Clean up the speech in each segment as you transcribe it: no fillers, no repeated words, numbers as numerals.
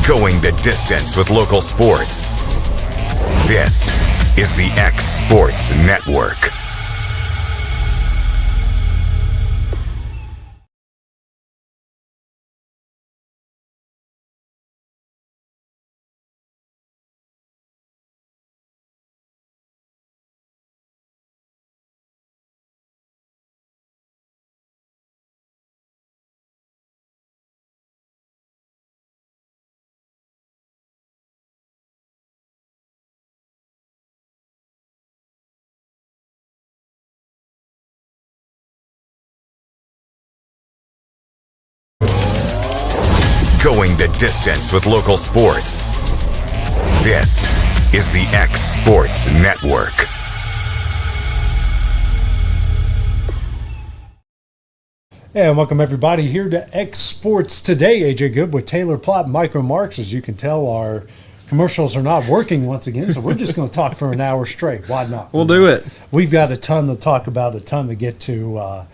Going the distance with local sports. This is the X Sports Network. Going the distance with local sports. This is the X Sports Network. And welcome everybody here to X Sports Today. AJ Good with Taylor Plott and Micro Marks. As you can tell, our commercials are not working once again, so we're just going to talk for an hour straight. Why not? We'll do it. We've got a ton to talk about, a ton to get to.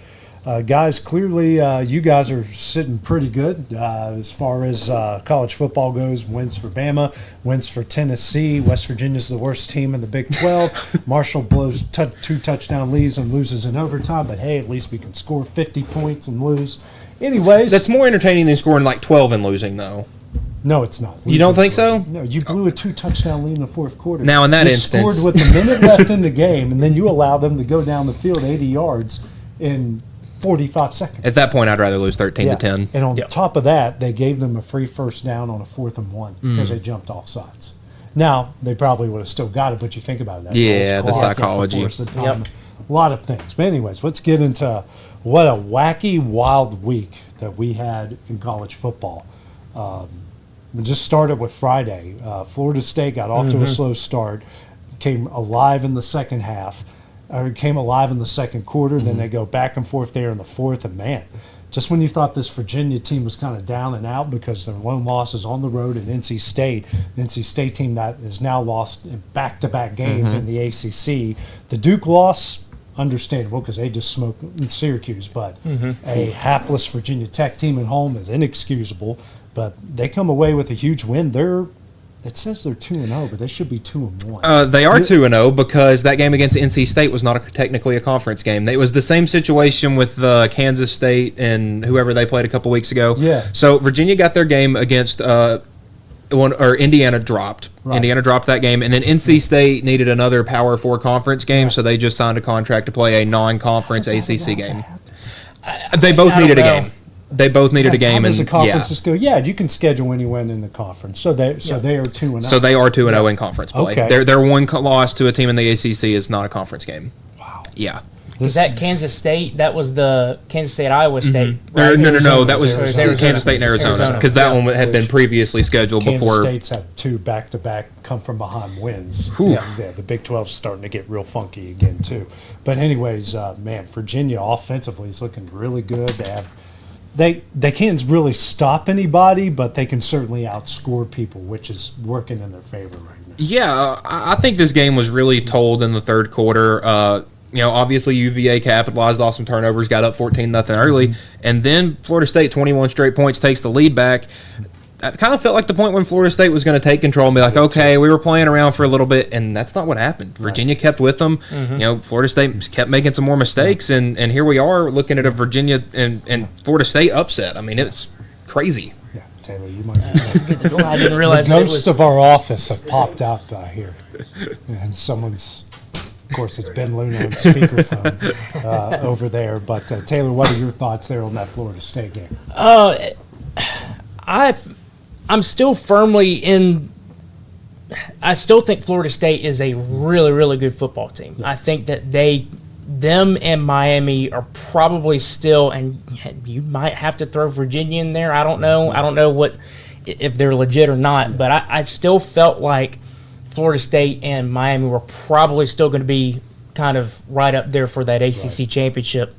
Guys, clearly you guys are sitting pretty good as far as college football goes. Wins for Bama, wins for Tennessee. West Virginia's the worst team in the Big 12. Marshall blows two touchdown leads and loses in overtime, but hey, at least we can score 50 points and lose. Anyways. That's more entertaining than scoring like 12 and losing, though. No, it's not. You don't think so? No, you blew a two-touchdown lead in the fourth quarter. Now, in that instance, you scored with a minute left in the game, and then you allowed them to go down the field 80 yards in 45 seconds. At that point, I'd rather lose 13 to 10. And on top of that, they gave them a free first down on a 4th and 1 because they jumped off sides. Now, they probably would have still got it, but you think about it. The psychology. A lot of things. But anyways, let's get into what a wacky, wild week that we had in college football. We just started with Friday. Florida State got off to a slow start, came alive in the second half. Came alive in the second quarter, then they go back and forth there in the fourth, and man, just when you thought this Virginia team was kind of down and out because their lone loss is on the road at NC State team that is now lost in back-to-back games in the ACC. The Duke loss, understandable because they just smoked Syracuse, but a hapless Virginia Tech team at home is inexcusable, but they come away with a huge win. It says they're 2-0, but they should be 2-1. They are 2-0 because that game against NC State was not technically a conference game. It was the same situation with Kansas State and whoever they played a couple weeks ago. Yeah. So Virginia got their game against Indiana dropped. Right. Indiana dropped that game, and then NC State needed another Power 4 conference game, so they just signed a contract to play a non-conference ACC game. They both needed a game. They both needed a game. How does the conferences go? Yeah, you can schedule anyone in the conference. So they are 2-0. So they are 2-0 in conference play. Okay. Their one loss to a team in the ACC is not a conference game. Wow. Yeah. Is that Kansas State? That was the Kansas State, Iowa State. Right? No. That was Kansas State and Arizona because that one had been previously scheduled Kansas before. Kansas State's had 2 back-to-back come-from-behind wins. Yeah, the Big 12's starting to get real funky again, too. But anyways, man, Virginia offensively is looking really good. They can't really stop anybody, but they can certainly outscore people, which is working in their favor right now. Yeah, I think this game was really told in the third quarter. Obviously UVA capitalized off some turnovers, got up 14-0 early, and then Florida State, 21 straight points, takes the lead back. It kind of felt like the point when Florida State was going to take control and be like, okay, we were playing around for a little bit, and that's not what happened. Virginia kept with them. Florida State kept making some more mistakes, and here we are looking at a Virginia and Florida State upset. I mean, it's crazy. Yeah, Taylor, you might be I didn't realize the ghosts of our office have popped up here, and someone's. Of course, it's Ben Luna on speakerphone over there. But Taylor, what are your thoughts there on that Florida State game? I'm still firmly in. I still think Florida State is a really, really good football team. Yeah. I think that them and Miami are probably still, and you might have to throw Virginia in there. I don't know. I don't know if they're legit or not. But I still felt like Florida State and Miami were probably still going to be kind of right up there for that ACC championship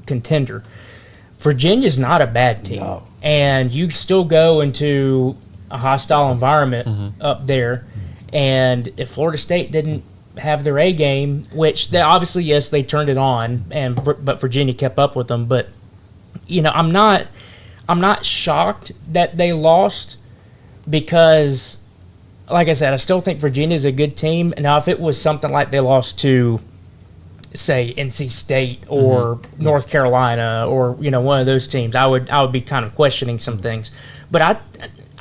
contender. Virginia's not a bad team. No. And you still go into a hostile environment up there. And if Florida State didn't have their A game, which they obviously, yes, they turned it on, but Virginia kept up with them. But I'm not shocked that they lost, because, like I said, I still think Virginia's a good team. Now, if it was something like they lost to, say, NC State or North Carolina or one of those teams, I would be kind of questioning some things. But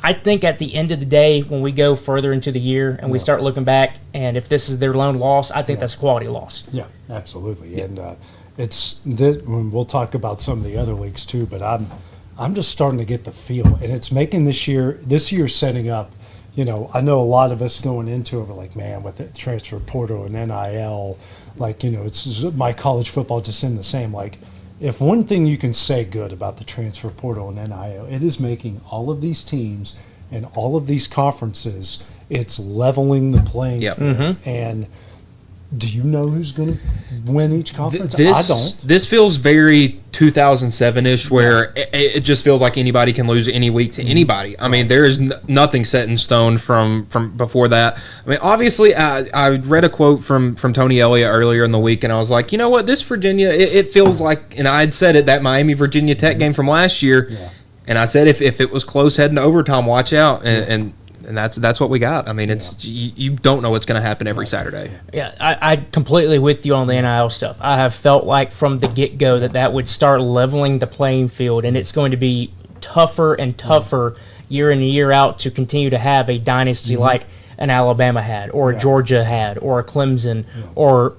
I think at the end of the day, when we go further into the year and we start looking back, and if this is their lone loss, I think that's a quality loss. Yeah, absolutely. And we'll talk about some of the other leagues too, but I'm just starting to get the feel, and it's making this year setting up. I know a lot of us going into it were like, man, with the transfer portal and NIL, it's my college football just in the same. Like, if one thing you can say good about the transfer portal and NIL, it is making all of these teams and all of these conferences, it's leveling the playing field. And do you know who's going to win each conference? I don't. This feels very 2007-ish, where it just feels like anybody can lose any week to anybody. I mean, there is nothing set in stone from before that. I mean, obviously, I read a quote from Tony Elliott earlier in the week, and I was like, you know what, this Virginia, it feels like, and I had said it, that Miami-Virginia Tech game from last year, and I said if it was close heading to overtime, watch out, and that's what we got. I mean, it's you don't know what's going to happen every Saturday. Yeah, I completely with you on the NIL stuff. I have felt like from the get-go that would start leveling the playing field, and it's going to be tougher and tougher year in and year out to continue to have a dynasty like an Alabama had, or a Georgia had, or a Clemson, or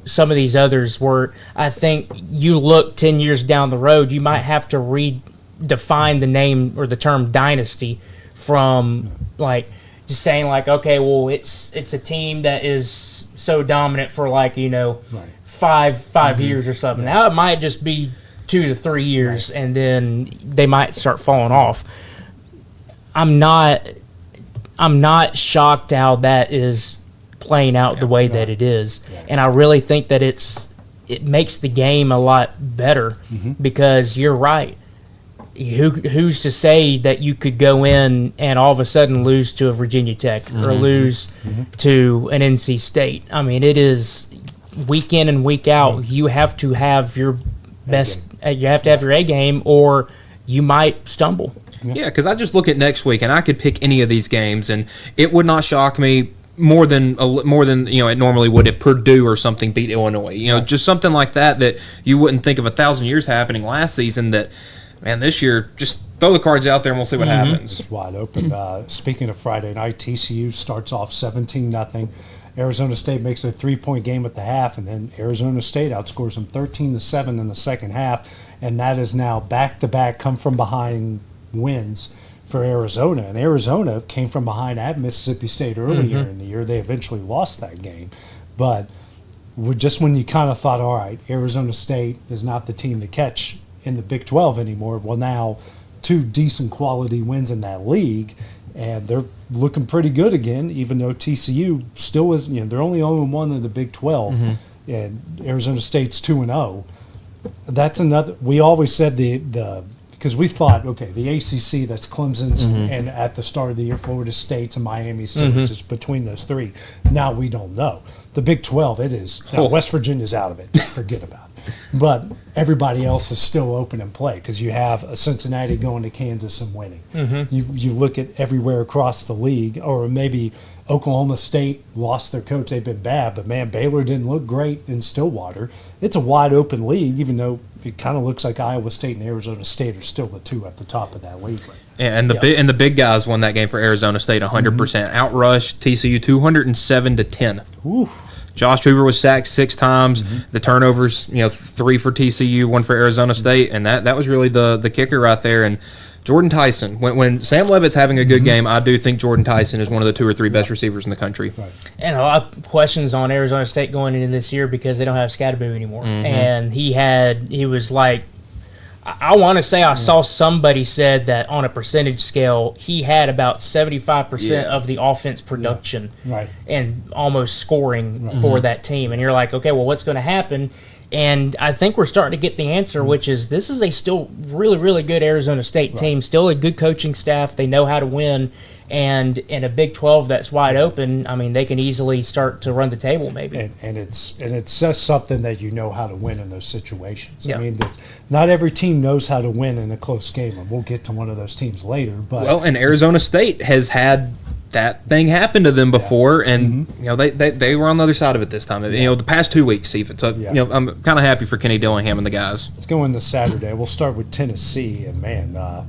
some of these others where I think you look 10 years down the road, you might have to redefine the name or the term dynasty from just saying okay, well, it's a team that is so dominant for 5 years or something. Now it might just be 2 to 3 years, and then they might start falling off. I'm not shocked how that is playing out the way that it is, and I really think that it makes the game a lot better because you're right. Who's to say that you could go in and all of a sudden lose to a Virginia Tech or lose to an NC State? I mean, it is week in and week out. You have to have your best. You have to have your A game, or you might stumble. Yeah, because I just look at next week, and I could pick any of these games, and it would not shock me more than it normally would if Purdue or something beat Illinois. Just something like that you wouldn't think of 1,000 years happening last season. That. Man, this year, just throw the cards out there and we'll see what happens. It's wide open. Speaking of Friday night, TCU starts off 17-0. Arizona State makes a 3-point game at the half, and then Arizona State outscores them 13-7 in the second half, and that is now back-to-back come-from-behind wins for Arizona. And Arizona came from behind at Mississippi State earlier in the year. They eventually lost that game. But just when you kind of thought, all right, Arizona State is not the team to catch in the Big 12 anymore. Well, now 2 decent quality wins in that league, and they're looking pretty good again, even though TCU still is, they're only 0-1 in the Big 12, and Arizona State's 2-0. That's another, we always said because we thought, okay, the ACC, that's Clemson's, and at the start of the year, Florida State's and Miami State, which is between those 3. Now we don't know. The Big 12, it is. Now, West Virginia's out of it. Just forget about it. But everybody else is still open in play because you have a Cincinnati going to Kansas and winning. You look at everywhere across the league, or maybe Oklahoma State lost their coach. They've been bad, but, man, Baylor didn't look great in Stillwater. It's a wide-open league, even though it kind of looks like Iowa State and Arizona State are still the 2 at the top of that league. And the big guys won that game for Arizona State 100%. Outrushed TCU 207-10. Ooh. Josh Hoover was sacked 6 times. The turnovers, 3 for TCU, 1 for Arizona State, and that was really the kicker right there. And Jordan Tyson, when Sam Leavitt's having a good game, I do think Jordan Tyson is one of the 2 or 3 best receivers in the country. Right. And a lot of questions on Arizona State going into this year because they don't have Scadaboo anymore. And he was like, I want to say I saw somebody said that on a percentage scale, he had about 75% of the offense production Right. and almost scoring for that team. And you're like, okay, well, what's going to happen And I think we're starting to get the answer, which is this is a still really, really good Arizona State team, still a good coaching staff. They know how to win. And in a Big 12 that's wide open, I mean, they can easily start to run the table maybe. And it says something that you know how to win in those situations. Yeah. I mean, not every team knows how to win in a close game, and we'll get to one of those teams later. But Well, and Arizona State has had that thing happen to them before, and they were on the other side of it this time. The past 2 weeks even. So I'm kind of happy for Kenny Dillingham and the guys. Let's go into Saturday. We'll start with Tennessee, and man,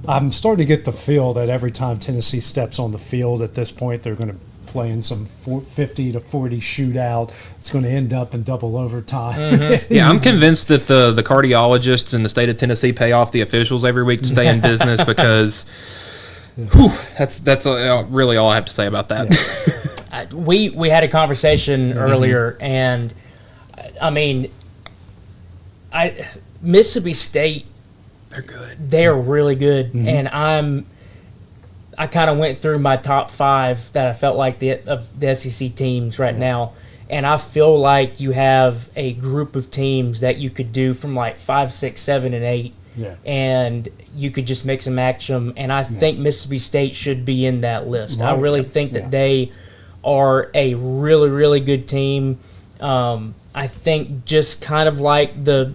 I'm starting to get the feel that every time Tennessee steps on the field at this point, they're going to play in some 50 to 40 shootout. It's going to end up in double overtime. Yeah, I'm convinced that the cardiologists in the state of Tennessee pay off the officials every week to stay in business because that's really all I have to say about that. We had a conversation earlier, and I mean, Mississippi State, They're good. they're really good, and I kind of went through my top 5 that I felt like of the SEC teams right now, and I feel like you have a group of teams that you could do from like 5, 6, 7, and 8, and you could just mix and match them, and I think Mississippi State should be in that list. I really think that they are a really, really good team. I think just kind of like the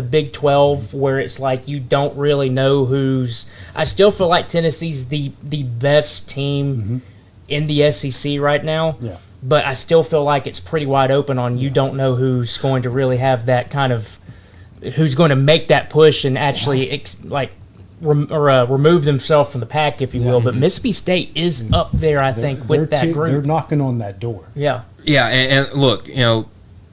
Big 12, where it's like you don't really know who's. I still feel like Tennessee's the best team in the SEC right now. Yeah. But I still feel like it's pretty wide open on you don't know who's going to really have that kind of, who's going to make that push and actually remove themselves from the pack, if you will. But Mississippi State is up there, I think, with that group. They're knocking on that door. Yeah. Yeah, and look,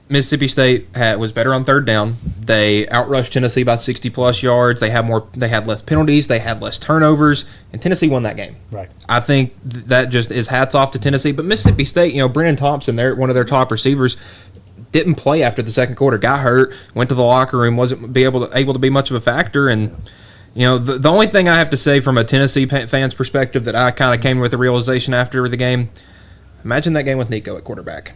Mississippi State was better on third down. They outrushed Tennessee by 60-plus yards. They had less penalties. They had less turnovers, and Tennessee won that game. Right. I think that just is hats off to Tennessee. But Mississippi State, Brennan Thompson, one of their top receivers, didn't play after the second quarter. Got hurt. Went to the locker room. Wasn't able to be much of a factor. And the only thing I have to say from a Tennessee fan's perspective that I kind of came with the realization after the game: imagine that game with Nico at quarterback.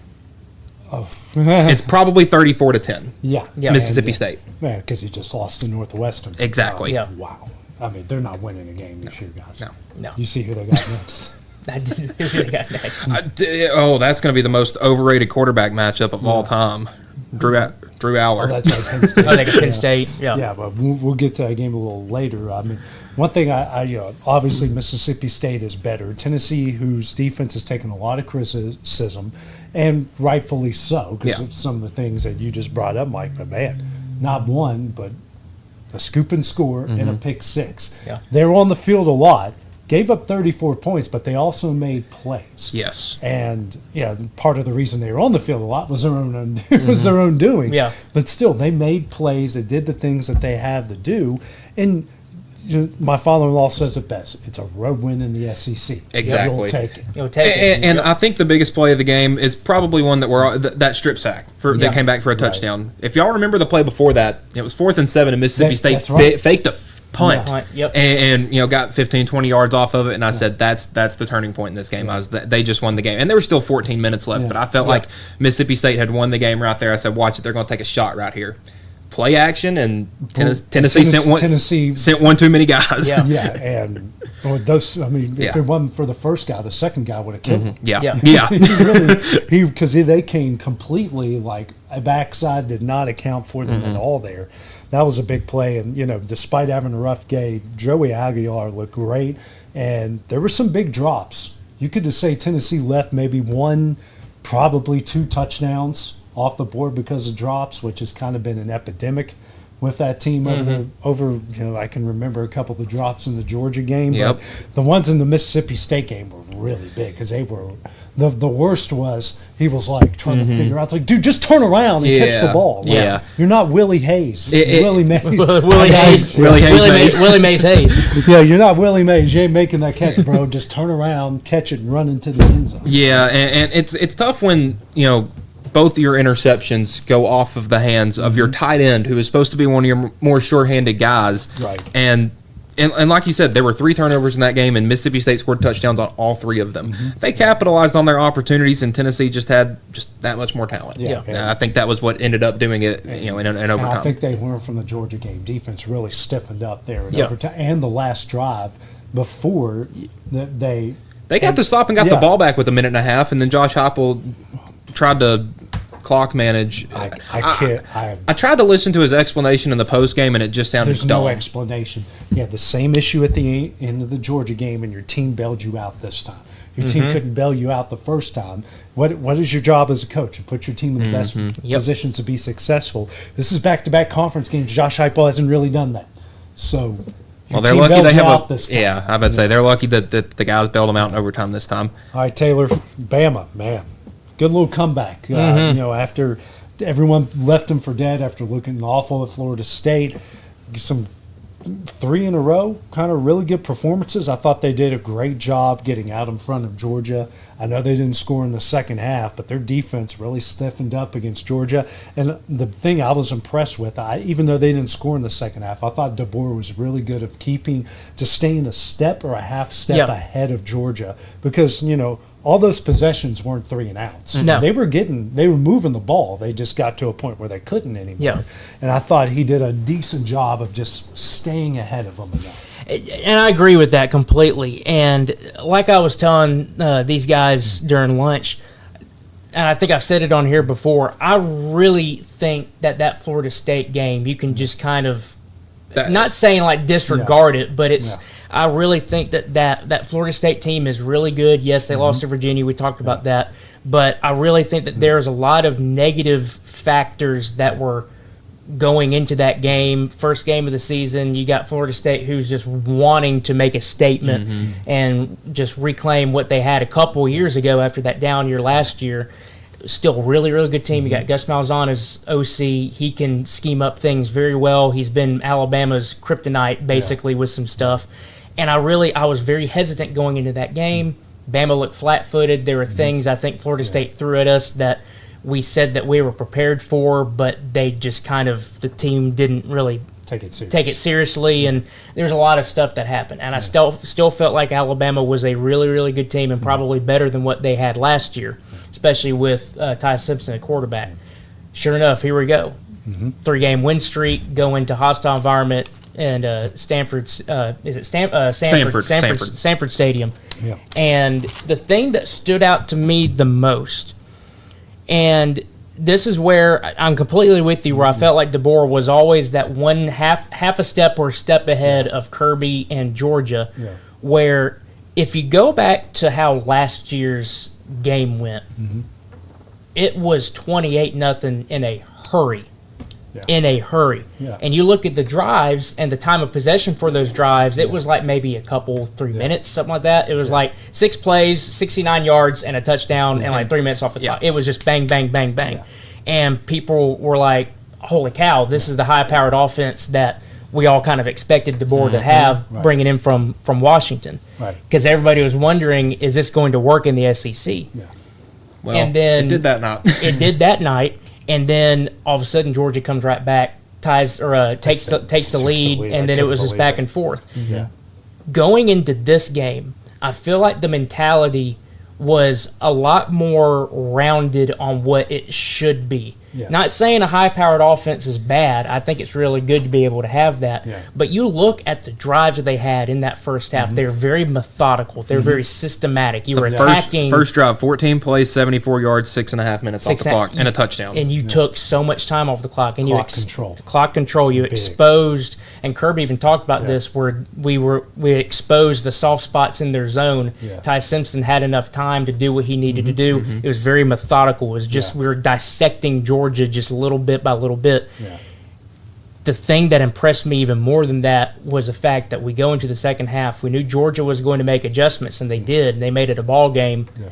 Oh. It's probably 34-10. Yeah. Mississippi State. Man, because he just lost to Northwestern. Exactly. Yeah. Wow. I mean, they're not winning a game this year, guys. No. You see who they got next. I didn't know who they got next. That's going to be the most overrated quarterback matchup of all time. Drew Aller. That's right, Penn State. They got Penn State. Yeah. Yeah, but we'll get to that game a little later. I mean, one thing obviously Mississippi State is better. Tennessee, whose defense has taken a lot of criticism, and rightfully so, because of some of the things that you just brought up, Mike. But man, not one, but a scoop and score and a pick 6. Yeah. They were on the field a lot. Gave up 34 points, but they also made plays. Yes. And part of the reason they were on the field a lot was their own doing. Yeah. But still, they made plays. They did the things that they had to do. And my father-in-law says it best: it's a road win in the SEC. Exactly. You'll take it. You'll take it. And I think the biggest play of the game is probably one that strip sack that came back for a touchdown. If y'all remember the play before that, it was 4th and 7, and Mississippi State that's right. faked a punt, Yep. and got 15, 20 yards off of it, and I said that's the turning point in this game. They just won the game, and there were still 14 minutes left, but I felt like Mississippi State had won the game right there. I said, watch it, they're going to take a shot right here. Play action, and Tennessee sent one too many guys. Yeah. Yeah, and those. I mean, if it wasn't for the first guy, the second guy would have killed him. Yeah. Because they came completely like a backside did not account for them at all there. That was a big play, and despite having a rough game, Joey Aguilar looked great, and there were some big drops. You could just say Tennessee left maybe 1, probably 2 touchdowns off the board because of drops, which has kind of been an epidemic with that team over I can remember a couple of the drops in the Georgia game, but the ones in the Mississippi State game were really big because they were the worst was he was like trying to figure out, like, dude, just turn around and catch the ball. Like, you're not Willie Hayes. Willie Mays. Willie Mays Hayes. Yeah, you're not Willie Mays. You ain't making that catch, bro. Just turn around, catch it, and run into the end zone. Yeah, and it's tough when both your interceptions go off of the hands of your tight end, who is supposed to be one of your more sure-handed guys. Right. And And like you said, there were 3 turnovers in that game, and Mississippi State scored touchdowns on all 3 of them. They capitalized on their opportunities, and Tennessee just had that much more talent. Yeah. And I think that was what ended up doing it, in overtime. And I think they learned from the Georgia game. Defense really stiffened up there in Yeah. overtime, and the last drive before they got to stop and got the ball back with a minute and a half, and then Josh Heupel tried to clock manage. I tried to listen to his explanation in the post game, and it just sounded There's dumb. no explanation. You had the same issue at the end of the Georgia game, and your team bailed you out this time. Your team couldn't bail you out the first time. What is your job as a coach? To put your team in the best positions to be successful. This is back-to-back conference games. Josh Heupel hasn't really done that. So, Well, they're lucky they have Yeah, I would say they're lucky that the guys bailed them out in overtime this time. All right, Taylor, Bama, man, good little comeback. After everyone left them for dead after looking awful at Florida State, some 3 in a row, kind of really good performances. I thought they did a great job getting out in front of Georgia. I know they didn't score in the second half, but their defense really stiffened up against Georgia. And the thing I was impressed with, even though they didn't score in the second half, I thought DeBoer was really good of staying a step or a half step ahead of Georgia because, all those possessions weren't 3 and outs. No. They were moving the ball. They just got to a point where they couldn't anymore. Yeah. And I thought he did a decent job of just staying ahead of them enough. And I agree with that completely. And like I was telling these guys during lunch, and I think I've said it on here before, I really think that Florida State game, you can just kind of, not saying like disregard it, but it's. Yeah. I really think that Florida State team is really good. Yes, they lost to Virginia. We talked about that. But I really think that there's a lot of negative factors that were going into that game. First game of the season, you got Florida State who's just wanting to make a statement and just reclaim what they had a couple years ago after that down year last year. Still a really, really good team. You got Gus Malzahn as OC. He can scheme up things very well. He's been Alabama's kryptonite, basically, with some stuff. And I was very hesitant going into that game. Bama looked flat-footed. There were things I think Florida State threw at us that we said that we were prepared for, but they just the team didn't really take it seriously. And there's a lot of stuff that happened. And I still felt like Alabama was a really, really good team and probably better than what they had last year, especially with Ty Simpson at quarterback. Sure enough, here we go. 3-game win streak, go into hostile environment, and Sanford Stadium. Yeah. And the thing that stood out to me the most, and this is where I'm completely with you, where I felt like DeBoer was always that one half a step or step ahead of Kirby and Georgia, where if you go back to how last year's game went, it was 28-0 in a hurry. Yeah. And you look at the drives and the time of possession for those drives, it was like maybe a couple, 3 minutes, something like that. It was like 6 plays, 69 yards, and a touchdown, and like 3 minutes off the clock. It was just bang, bang, bang, bang. Yeah. And people were like, holy cow, this is the high-powered offense that we all kind of expected DeBoer to have bringing in from Washington. Because everybody was wondering, is this going to work in the SEC? Yeah. Well, and then it did that night. It did that night. And then all of a sudden, Georgia comes right back, takes the lead, and then it was just back and forth. Yeah. Going into this game, I feel like the mentality was a lot more rounded on what it should be. Yeah. Not saying a high-powered offense is bad. I think it's really good to be able to have that. Yeah. But you look at the drives that they had in that first half. They're very methodical. They're very systematic. You were attacking. First drive, 14 plays, 74 yards, 6.5 minutes off the clock, and a touchdown. And you took so much time off the clock. And Clock control. You exposed, and Kirby even talked about this, where we exposed the soft spots in their zone. Yeah. Ty Simpson had enough time to do what he needed to do. It was very methodical. It was just we were dissecting Georgia just little bit by little bit. Yeah. The thing that impressed me even more than that was the fact that we go into the second half. We knew Georgia was going to make adjustments, and they did. And they made it a ball game. Yeah.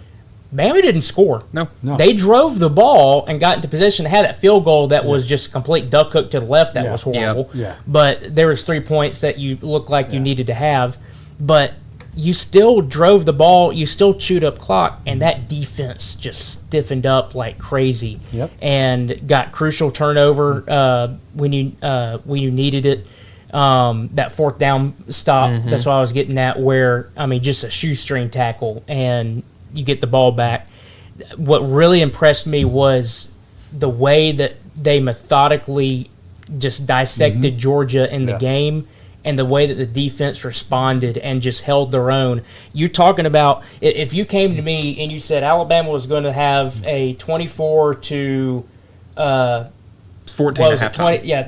Bama didn't score. No. They drove the ball and got into position. Had that field goal that was just a complete duck hook to the left. That was horrible. Yeah. But there was 3 points that you looked like you needed to have. But you still drove the ball. You still chewed up clock, and that defense just stiffened up like crazy. Yep. And got crucial turnover when you needed it. that fourth down stop. That's what I was getting at. Where just a shoestring tackle and you get the ball back. What really impressed me was the way that they methodically just dissected Georgia in the game, and the way that the defense responded and just held their own. You're talking about, if you came to me and you said Alabama was going to have a 24 to 14 at halftime.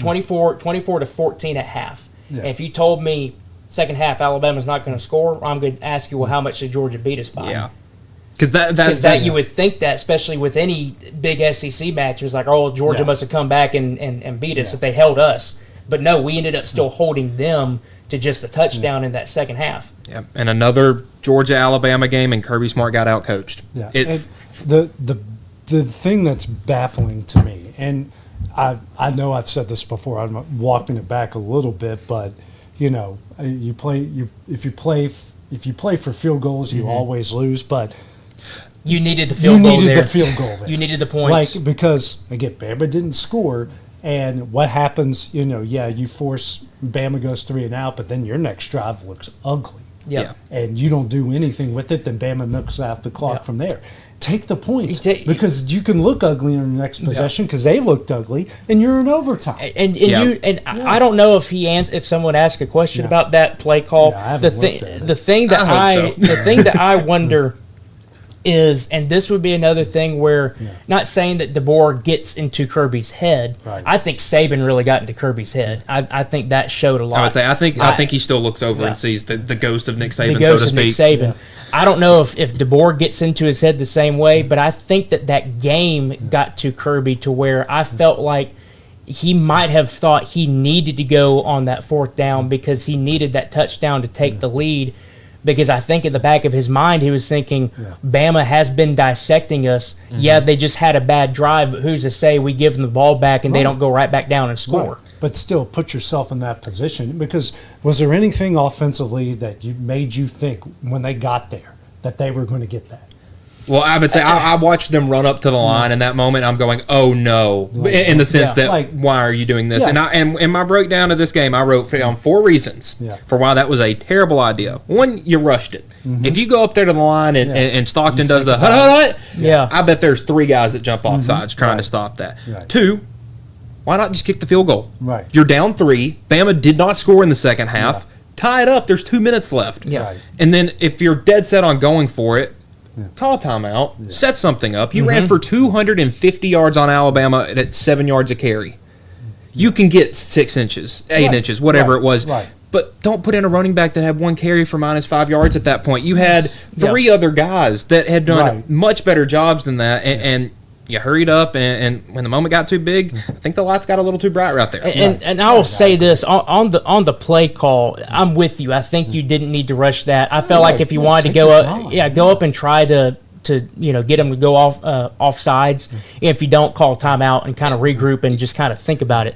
24 to 14 at half. Yeah. If you told me second half Alabama's not going to score, I'm going to ask you, well, how much did Georgia beat us by? Yeah. Because that you would think that, especially with any big SEC match, it was like, oh, Georgia must have come back and beat us if they held us. But no, we ended up still holding them to just a touchdown in that second half. Yeah, and another Georgia-Alabama game, and Kirby Smart got outcoached. Yeah, the thing that's baffling to me, and I know I've said this before, I'm walking it back a little bit, but if you play for field goals, you always lose, but you needed the field goal there. You needed the field goal there. You needed the points. Because, again, Bama didn't score, and what happens, you force Bama goes 3 and out, but then your next drive looks ugly. Yeah. And you don't do anything with it, then Bama milks out the clock from there. Take the points, because you can look ugly in the next possession because they looked ugly, and you're in overtime. I don't know if someone asked a question about that play call. The thing that I wonder is, and this would be another thing where, not saying that DeBoer gets into Kirby's head. Right. I think Saban really got into Kirby's head. I think that showed a lot. I would say I think he still looks over and sees the ghost of Nick Saban, the ghost so to of Nick speak. Saban. I don't know if DeBoer gets into his head the same way, but I think that game got to Kirby to where I felt like he might have thought he needed to go on that fourth down because he needed that touchdown to take the lead. Because I think in the back of his mind, he was thinking, Bama has been dissecting us. Yeah, they just had a bad drive, but who's to say we give them the ball back and they don't go right back down and score? Right. But still, put yourself in that position. Because was there anything offensively that made you think when they got there that they were going to get that? Well, I would say I watched them run up to the line in that moment. I'm going, oh no, in the sense that why are you doing this? Yeah. And in my breakdown of this game, I wrote down 4 reasons for why that was a terrible idea. One, you rushed it. If you go up there to the line and Stockton does the hut, I bet there's 3 guys that jump off sides trying to stop that. Right. 2, why not just kick the field goal? Right. You're down 3. Bama did not score in the second half. Tie it up. There's 2 minutes left. Yeah. Right. And then if you're dead set on going for it, call a timeout, set something up. You ran for 250 yards on Alabama at 7 yards a carry. You can get 6 inches, 8 inches, whatever it was. Right. But don't put in a running back that had 1 carry for -5 yards at that point. You had 3 other guys that had done much better jobs than that, and you hurried up, and when the moment got too big, I think the lights got a little too bright right there. And I will say this on the play call, I'm with you. I think you didn't need to rush that. I felt like if you wanted to go up and try to get them to go off sides. If you don't, call timeout and kind of regroup and just kind of think about it.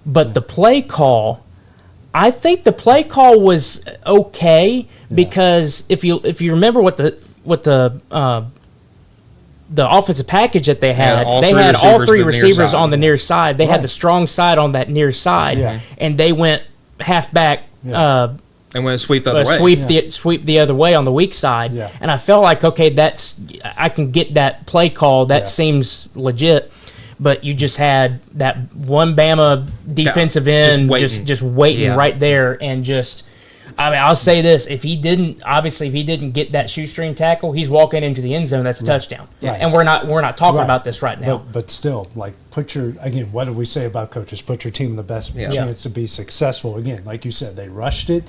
But the play call, I think the play call was okay because if you remember what the offensive package that they had, they had all 3 receivers on the near side. They had the strong side on that near side, and they went halfback. And went sweep the other way. Sweep the other way on the weak side. Yeah. And I felt like, okay, I can get that play call. That seems legit. But you just had that one Bama defensive end just waiting right there, and just. I mean, I'll say this: if he didn't get that shoestring tackle, he's walking into the end zone. That's a touchdown. Right. And we're not talking about this right now. But still, what did we say about coaches? Put your team in the best chance to be successful. Again, like you said, they rushed it.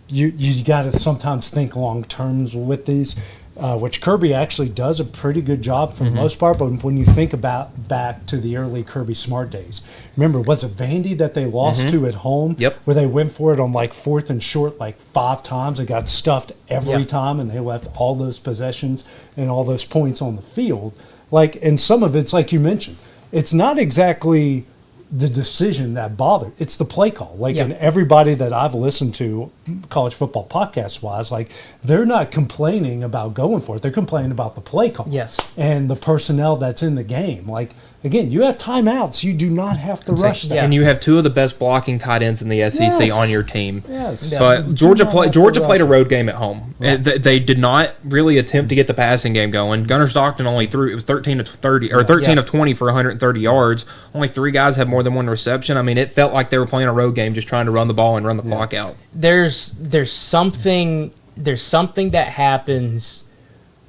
You got to sometimes think long terms with these, which Kirby actually does a pretty good job for the most part. But when you think about back to the early Kirby Smart days, remember, was it Vandy that they lost to at home? Yep. Where they went for it on 4th and short 5 times. It got stuffed every time, and they left all those possessions and all those points on the field. And some of it's like you mentioned, it's not exactly the decision that bothered. It's the play call. Like, Yeah. and everybody that I've listened to, college football podcast wise, like they're not complaining about going for it. They're complaining about the play call. Yes. And the personnel that's in the game. Like, again, you have timeouts. You do not have to rush that. Yeah. And you have two of the best blocking tight ends in the SEC Yes. on your team. Yes. But You Georgia do not have to Georgia played a rush road game at home. They did not really attempt to get the passing game going. Gunnar Stockton only threw, it was 13 of 30 or 13 Yeah. of 20 for 130 yards. Only 3 guys had more than one reception. I mean, it felt like they were playing a road game, just trying to run the ball and run the clock out. There's something that happens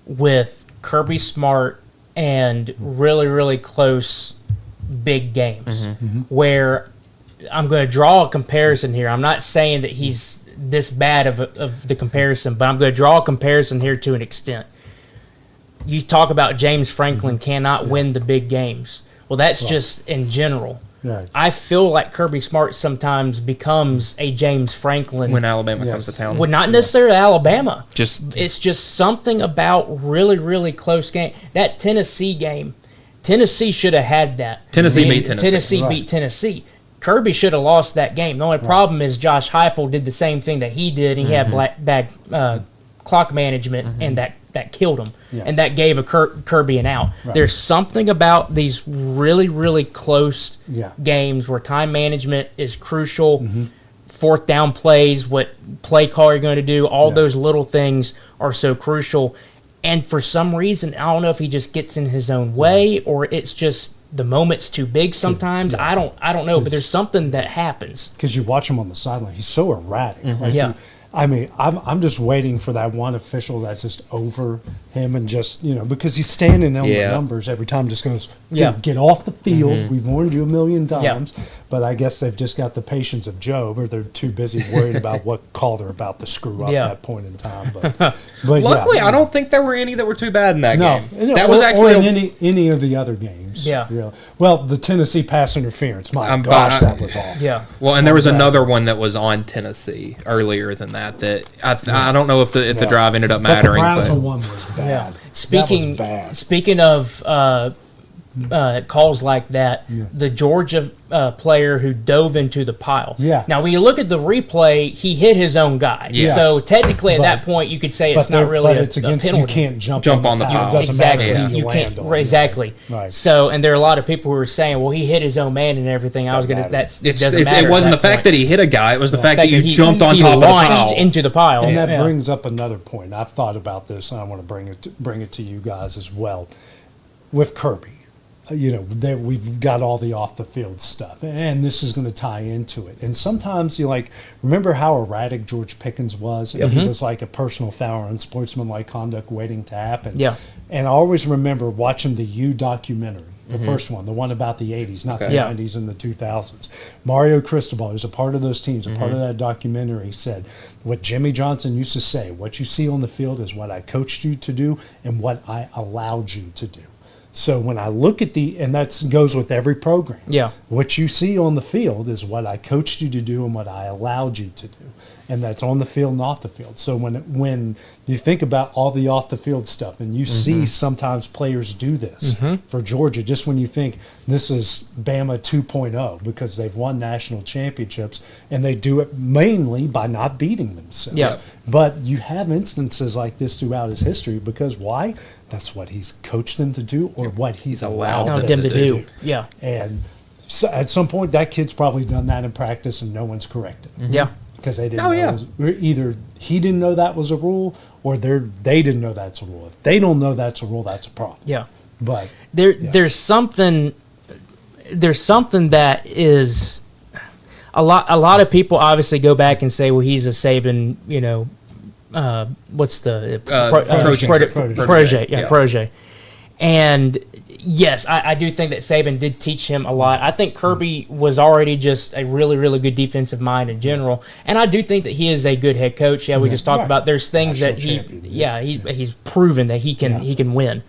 with Kirby Smart and really close big games where I'm going to draw a comparison here. I'm not saying that he's this bad of the comparison, but I'm going to draw a comparison here to an extent. You talk about James Franklin cannot win the big games. Well, that's just in general. Right. I feel like Kirby Smart sometimes becomes a James Franklin When Alabama Yes. comes to town. well, not necessarily Alabama. Just It's just something about really close game. That Tennessee game, Tennessee should have had that. Tennessee And beat Tennessee. Right. beat Tennessee. Kirby should have lost that game. The only problem is Josh Heupel did the same thing that he did, and he had bad clock management, and that killed him. Yeah. And that gave a Kirby an out. Right. There's something about these really close Yeah. games where time management is crucial. Fourth down plays, what play call you're going to do, all Yeah. those little things are so crucial. And for some reason, I don't know if he just gets in his own way or it's just the moment's too big sometimes. I don't know, but there's something that happens. Because you watch him on the sideline, he's so erratic. Like Yeah. I mean, I'm just waiting for that one official that's just over him and just, because he's standing on the Yeah. numbers every time, just goes, "Dude, Yeah. get off the field. We've warned you a million Yeah. times." But I guess they've just got the patience of Job, or they're too busy worried about what call they're about to screw up Yeah. at that point in time. But luckily, yeah. I don't think there were any that were too bad in that No, game. That was or actually in any of the other games. Yeah. really. Well, the Tennessee pass interference. My I'm- gosh, but that was awful. Yeah. well, and there was Bad. another one that was on Tennessee earlier than that. That I don't know if the drive ended up But the mattering, Browns but one was bad. Yeah. That was Speaking bad. speaking of calls like that, the Georgia player who dove into the pile. Yeah. Now, when you look at the replay, he hit his own guy. Yeah. So technically, at But- that point, you could say it's But not really it's a against you penalty. can't jump on the pile. It doesn't Exactly. matter who You land can't on. exactly. Right. So, and there are a lot of people who are saying, "Well, he hit his own man and everything." I was going to. matter. it wasn't the fact that he hit a guy; it was the fact that you he jumped on he top of the launched pile. into the pile. And that Yeah. brings up another point. I've thought about this, and I want to bring it to you guys as well. With Kirby, we've got all the off the field stuff, and this is going to tie into it. And sometimes remember how erratic George Pickens was, and he was like a personal foul or unsportsmanlike conduct waiting to happen. Yeah. And I always remember watching the U documentary. The first one, the one about the 80s, not the Yeah. 90s and the 2000s. Mario Cristobal, who's a part of those teams, a part of that documentary, said what Jimmy Johnson used to say: what you see on the field is what I coached you to do and what I allowed you to do. So when I look at and that goes with every program. Yeah. What you see on the field is what I coached you to do and what I allowed you to do. And that's on the field and off the field. So when you think about all the off the field stuff and you see sometimes players do this for Georgia, just when you think this is Bama 2.0 because they've won national championships and they do it mainly by not beating themselves. Yeah. But you have instances like this throughout his history because why? That's what he's coached them to do or what he's allowed Allowed them them to to do. do. Yeah. And so at some point, that kid's probably done that in practice, and no one's corrected Yeah. because they didn't. Oh, know yeah. it was, either he didn't know that was a rule, or they didn't know that's a rule. If they don't know that's a rule, that's a problem. Yeah. But There's something that is a lot of people obviously go back and say, well, he's a Saban, what's the protege, Yeah. protege. And yes, I do think that Saban did teach him a lot. I think Kirby was already just a really good defensive mind in general, and I do think that he is a good head coach. Yeah, we just talked Right. about there's things that National champions, he's proven that he can win.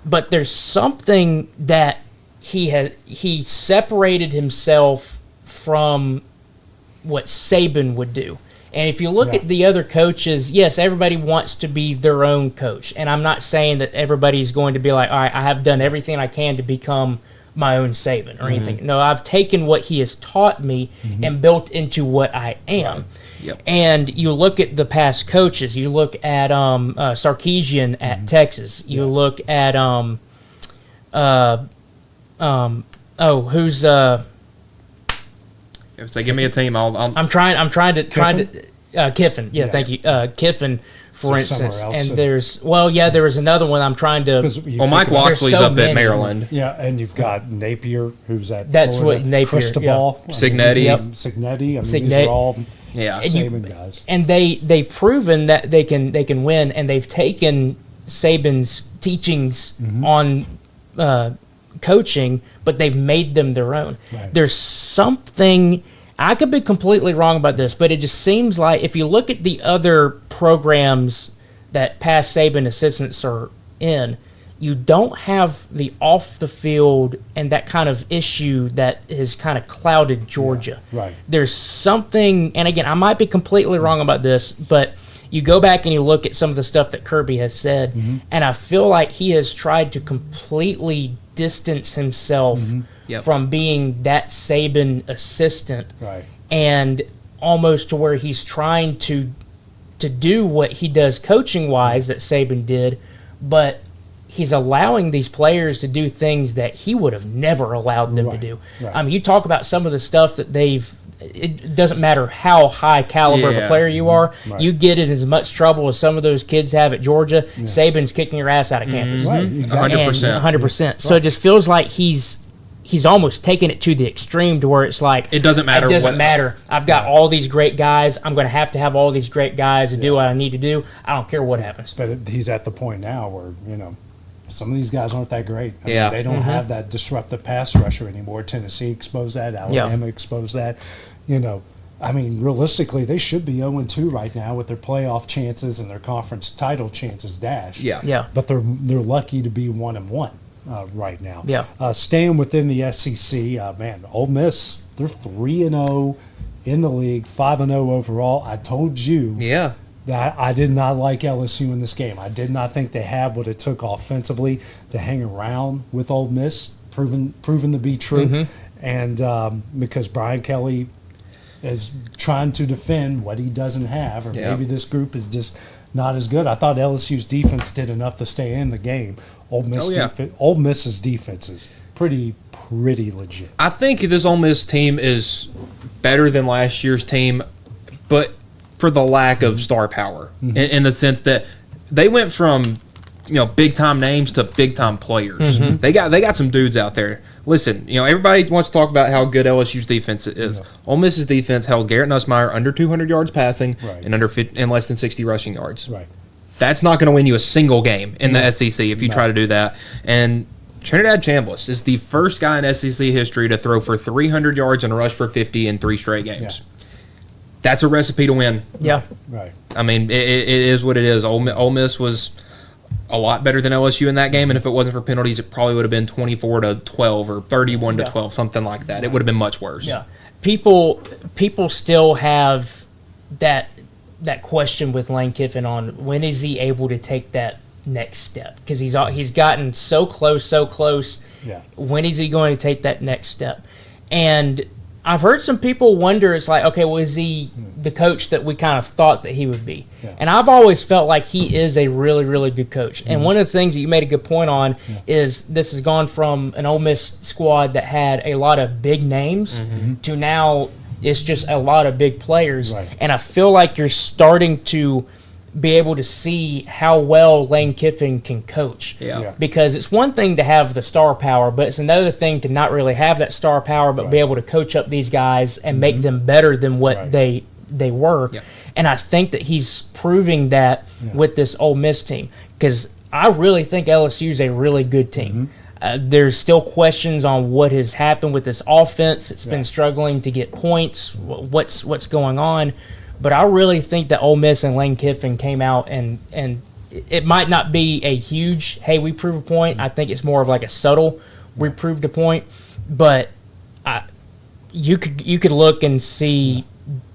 But there's something that he separated himself from what Saban would do. And if you look Yeah. at the other coaches, yes, everybody wants to be their own coach. And I'm not saying that everybody's going to be like, all right, I have done everything I can to become my own Saban or anything. No, I've taken what he has taught me and built into what I am. Yep. And you look at the past coaches. You look at Sarkisian at Texas. You look at who's Say, give me a team. I'm trying to Kiffin. Yeah, thank you, Kiffin. For instance, and there was another one I'm trying to. Well, Mike Loxley's up at Maryland. Yeah, and you've got Napier, who's at That's Florida. what Napier. Cristobal, Signetti. Signetti. I mean, these are all Saban guys. And they've proven that they can win, and they've taken Saban's teachings on coaching, but they've made them their own. Right. There's something. I could be completely wrong about this, but it just seems like if you look at the other programs that past Saban assistants are in, you don't have the off the field and that kind of issue that has kind of clouded Georgia. Yeah, right. There's something, and again, I might be completely wrong about this, but you go back and you look at some of the stuff that Kirby has said, and I feel like he has tried to completely distance himself from being that Saban assistant, Right. and almost to where he's trying to do what he does coaching wise that Saban did, but he's allowing these players to do things that he would have never allowed them to do. Right. I mean, you talk about some of the stuff that it doesn't matter how high caliber of a player you are, you get in as much trouble as some of those kids have at Georgia. Saban's kicking your ass out of campus. Right, exactly. 100%. 100%. So it just feels like he's almost taken it to the extreme to where it's like It doesn't matter. It doesn't matter. I've got all these great guys. I'm going to have all these great guys to do what I need to do. I don't care what happens. But he's at the point now where, some of these guys aren't that great. I mean, Yeah. they don't have that disruptive pass rusher anymore. Tennessee exposed that. Alabama exposed that. I mean, realistically, they should be 0-2 right now with their playoff chances and their conference title chances dashed. Yeah. But they're lucky to be 1-1 right now. Yeah. Staying within the SEC, Ole Miss, they're 3-0 in the league, 5-0 overall. I told you. Yeah. That I did not like LSU in this game. I did not think they had what it took offensively to hang around with Ole Miss, proven to be true. And because Brian Kelly is trying to defend what he doesn't have, or maybe this group is just not as good. I thought LSU's defense did enough to stay in the game. Ole Miss's defense is pretty legit. I think this Ole Miss team is better than last year's team, but for the lack of star power, in the sense that they went from big time names to big time players. They got some dudes out there. Listen, everybody wants to talk about how good LSU's defense is. Ole Miss's defense held Garrett Nussmeier under 200 yards passing and less than 60 rushing yards. Right. That's not going to win you a single game in the SEC if you try to do that. And Trinidad Chambliss is the first guy in SEC history to throw for 300 yards and rush for 50 in 3 straight games. That's a recipe to win. Yeah. Right. I mean, it is what it is. Ole Miss was a lot better than LSU in that game, and if it wasn't for penalties, it probably would have been 24-12 or 31-12, something like that. It would have been much worse. Yeah. People still have that question with Lane Kiffin on when is he able to take that next step, because he's gotten so close. Yeah. When is he going to take that next step? And I've heard some people wonder, it's like, okay, well, is he the coach that we kind of thought that he would be? Yeah. And I've always felt like he is a really, really good coach. And one of the things that you made a good point on is this has gone from an Ole Miss squad that had a lot of big names to now it's just a lot of big players. Right. And I feel like you're starting to be able to see how well Lane Kiffin can coach. Yeah. Because it's one thing to have the star power, but it's another thing to not really have that star power, but be able to coach up these guys and make them better than what they were. Yeah. And I think that he's proving that with this Ole Miss team, because I really think LSU is a really good team. There's still questions on what has happened with this offense. It's been struggling to get points. What's going on? But I really think that Ole Miss and Lane Kiffin came out and it might not be a huge, hey, we prove a point. I think it's more of like a subtle, we proved a point. But you could look and see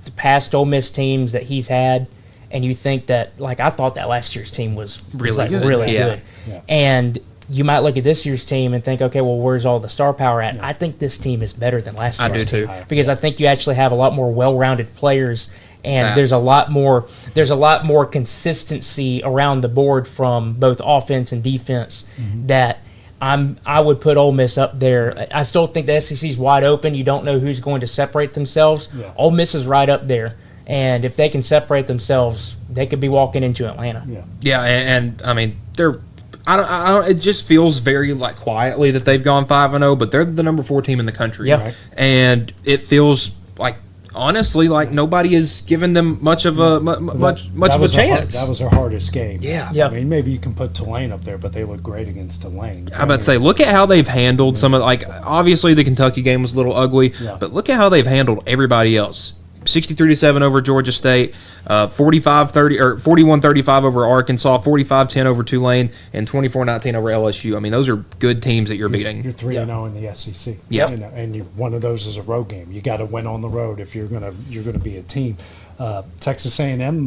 the past Ole Miss teams that he's had, and you think that, like, I thought that last year's team was Really good. really Yeah. good. Yeah. And you might look at this year's team and think, okay, well, where's all the star power at? I think this team is better than last year's I do too. team, because I think you actually have a lot more well-rounded players, and Yeah. there's a lot more consistency around the board from both offense and defense that I would put Ole Miss up there. I still think the SEC is wide open. You don't know who's going to separate themselves. Yeah. Ole Miss is right up there, and if they can separate themselves, they could be walking into Atlanta. Yeah. Yeah, and I mean they're. I don't. It just feels very like quietly that they've gone 5-0, but they're the number 4 team in the country. Yeah. Right. And it feels like honestly like nobody has given them much of a much of a chance. That was their hardest game. Yeah. Yeah. I mean, maybe you can put Tulane up there, but they look great against Tulane. I'm about to say, look at how they've handled some of like obviously the Kentucky game was a little ugly, Yeah. but look at how they've handled everybody else. 63-7 over Georgia State, 45-30 or 41-35 over Arkansas, 45-10 over Tulane, and 24-19 over LSU. I mean, those are good teams that you're beating. You're 3-0 in the SEC. Yeah. You know, and one of those is a road game. You got to win on the road if you're gonna be a team. Texas A&M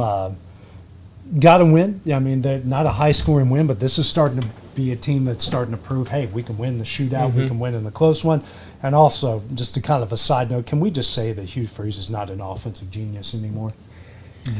got to win. I mean, they're not a high scoring win, but this is starting to be a team that's starting to prove, hey, we can win the shootout, we can win in the close one. And also, just to kind of a side note, can we just say that Hugh Freeze is not an offensive genius anymore?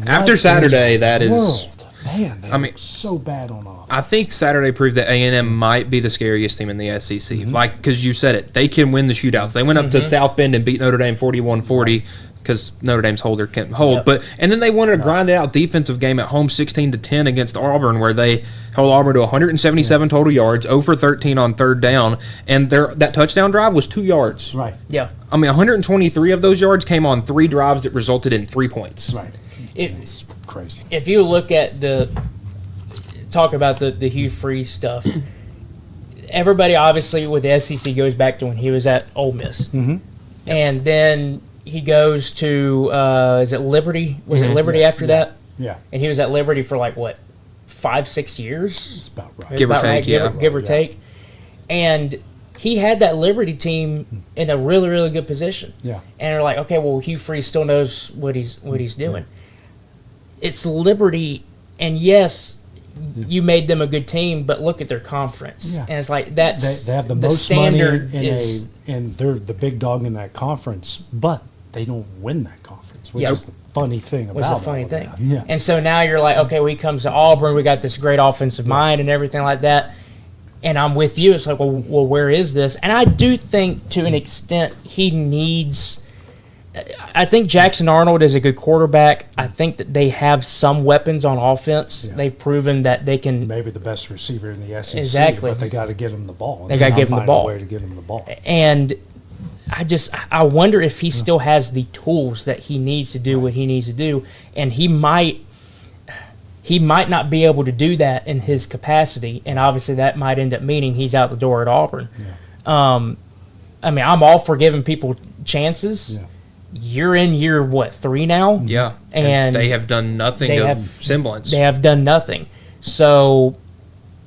After Saturday, that is. World. Man, they I mean- look so bad on offense. I think Saturday proved that A&M might be the scariest team in the SEC. Like, because you said it, they can win the shootouts. They went up to South Bend and beat Notre Dame 41-40 because Notre Dame's holder can't hold. Yep. But and then they wanted to grind it out defensive game at home 16-10 against Auburn, where they held Auburn to 177 total yards, 0 for 13 on third down, and that touchdown drive was 2 yards. Right, Yeah. I mean, 123 of those yards came on 3 drives that resulted in 3 points. right. It- It's crazy. If you look at talk about the Hugh Freeze stuff, everybody obviously with the SEC goes back to when he was at Ole Miss, and then he goes to is it Liberty? Was it Liberty Yes, after yeah. that? Yeah, And he was at Liberty for like what, 5-6 years? it's about right. Give or About take, yeah. give or Yeah. take. And he had that Liberty team in a really, really good position. Yeah. And they're like, okay, well, Hugh Freeze still knows what he's doing. It's Liberty, and yes, you made them a good team, but look at their conference. Yeah. And it's like that's They have the, the most standard money is and they're the big dog in that conference, but they don't win that conference, which Yeah. is the funny thing about was a all funny of thing. that. Yeah. And so now you're like, okay, we comes to Auburn, we got this great offensive mind and everything like that. And I'm with you. It's like, well, where is this? And I do think to an extent he needs. I think Jackson Arnold is a good quarterback. I think that they have some weapons on offense. Yeah. They've proven that they can. Maybe the best receiver in the SEC, Exactly. but they got to get him the ball. They gotta give him the Find ball. A way to get him the ball. And I wonder if he still has the tools that he needs to do what he needs to do, and he might not be able to do that in his capacity, and obviously that might end up meaning he's out the door at Auburn. I mean, I'm all for giving people chances. Yeah. You're in year, what, 3 now? Yeah. And they have done nothing they of have- semblance. They have done nothing. So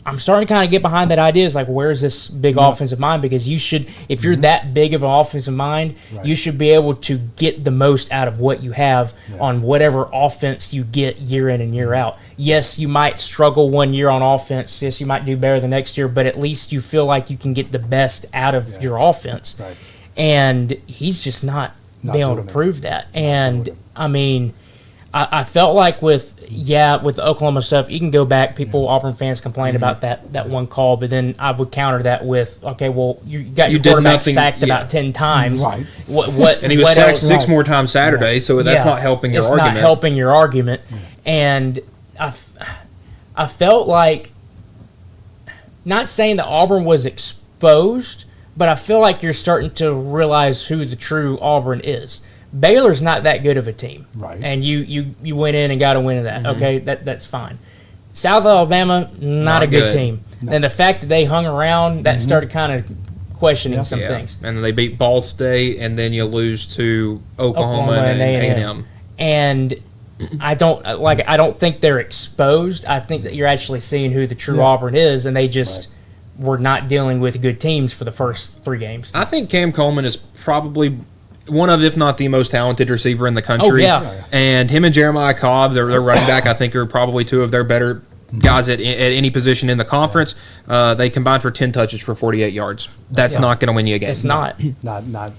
I'm starting to kind of get behind that idea. It's like, where's this big offensive mind? Because you should, if you're that big of an offensive mind, Right. you should be able to get the most out of what you have Yeah. on whatever offense you get year in and year out. Yes, you might struggle one year on offense. Yes, you might do better the next year, but at least you feel like you can get the best out of Yeah. your offense. Right. And he's just not being able to doing it. prove that. doing And it. I mean, I felt like with the Oklahoma stuff, you can go back. People, Auburn fans, complain Mm-hmm. about that one call, but then I would counter that with, okay, well, you got your did quarterback nothing- sacked yeah. about 10 times. Right. What? and he was what sacked else? 6 more times Saturday, so that's Yeah, not helping your it's argument. not helping your argument. And I felt like, not saying that Auburn was exposed, but I feel like you're starting to realize who the true Auburn is. Baylor's not that good of a team, Right. And you went in and got a win of that. Okay, that's fine. South Alabama, not a good good. team, and the fact that they hung around, that started kind of questioning some Yeah. things. And then they beat Ball State, and then you lose to Oklahoma and A&M. And I don't think they're exposed. I think that you're actually seeing who the true Auburn is, and they just were not dealing with good teams for the first 3 games. I think Cam Coleman is probably one of, if not the most talented receiver in the country. Oh, yeah. And him and Jeremiah Cobb, their running back, I think are probably 2 of their better guys at any position in the conference. They combined for 10 touches for 48 yards. That's not going to win you a game. It's not. Not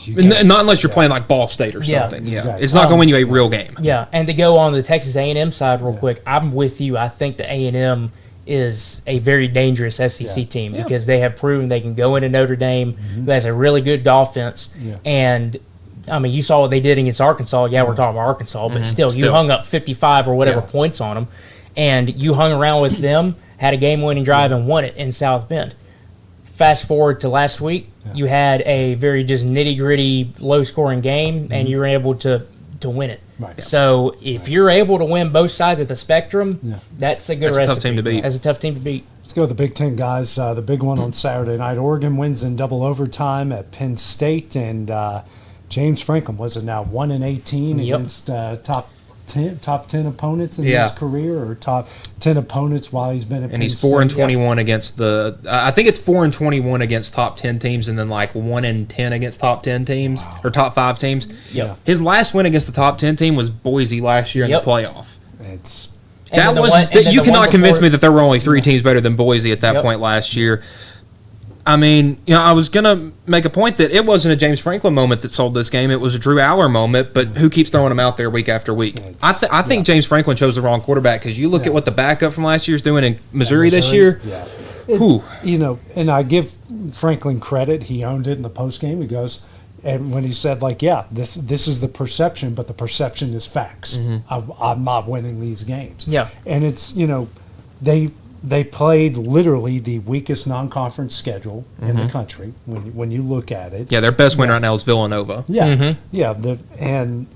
Unless you're playing like Ball State or Yeah. something. Yeah, Exactly. it's not going to win you a real game. Yeah, and to go on the Texas A&M side real quick, I'm with you. I think the A&M is a very dangerous SEC team because they have proven they can go into Notre Dame, who has a really good offense, and I mean, you saw what they did against Arkansas. Yeah, we're talking about Arkansas, but still, you hung up 55 or whatever points on them, and you hung around with them, had a game-winning drive, and won it in South Bend. Fast forward to last week, you had a very just nitty-gritty, low-scoring game, and you were able to win it. Right. So if you're able to win both sides of the spectrum, that's a good That's a recipe. tough team to beat. That's a tough team to beat. Let's go with the Big Ten, guys. The big one on Saturday night. Oregon wins in double overtime at Penn State, and James Franklin was it now 1-18 against top 10 opponents in his career, or top 10 opponents while he's been at Penn And he's State. 4-21 against the. I think it's 4-21 against top 10 teams, and then like 1-10 against top 10 teams or top 5 teams. Yep. His last win against the top 10 team was Boise last year in the playoff. It's That was you cannot convince me that there were only 3 teams better than Boise at that point last year. I mean, I was gonna make a point that it wasn't a James Franklin moment that sold this game; it was a Drew Aller moment. But who keeps throwing him out there week after week? I think James Franklin chose the wrong quarterback because you look at what the backup from last year's doing in Missouri this year. Yeah. Whew. And I give Franklin credit; he owned it in the post game. He goes, and when he said, like, this is the perception, but the perception is facts. I'm not winning these games. Yeah, and it's They played literally the weakest non-conference schedule in the country when you look at it. Yeah, their best win right now is Villanova. Yeah, and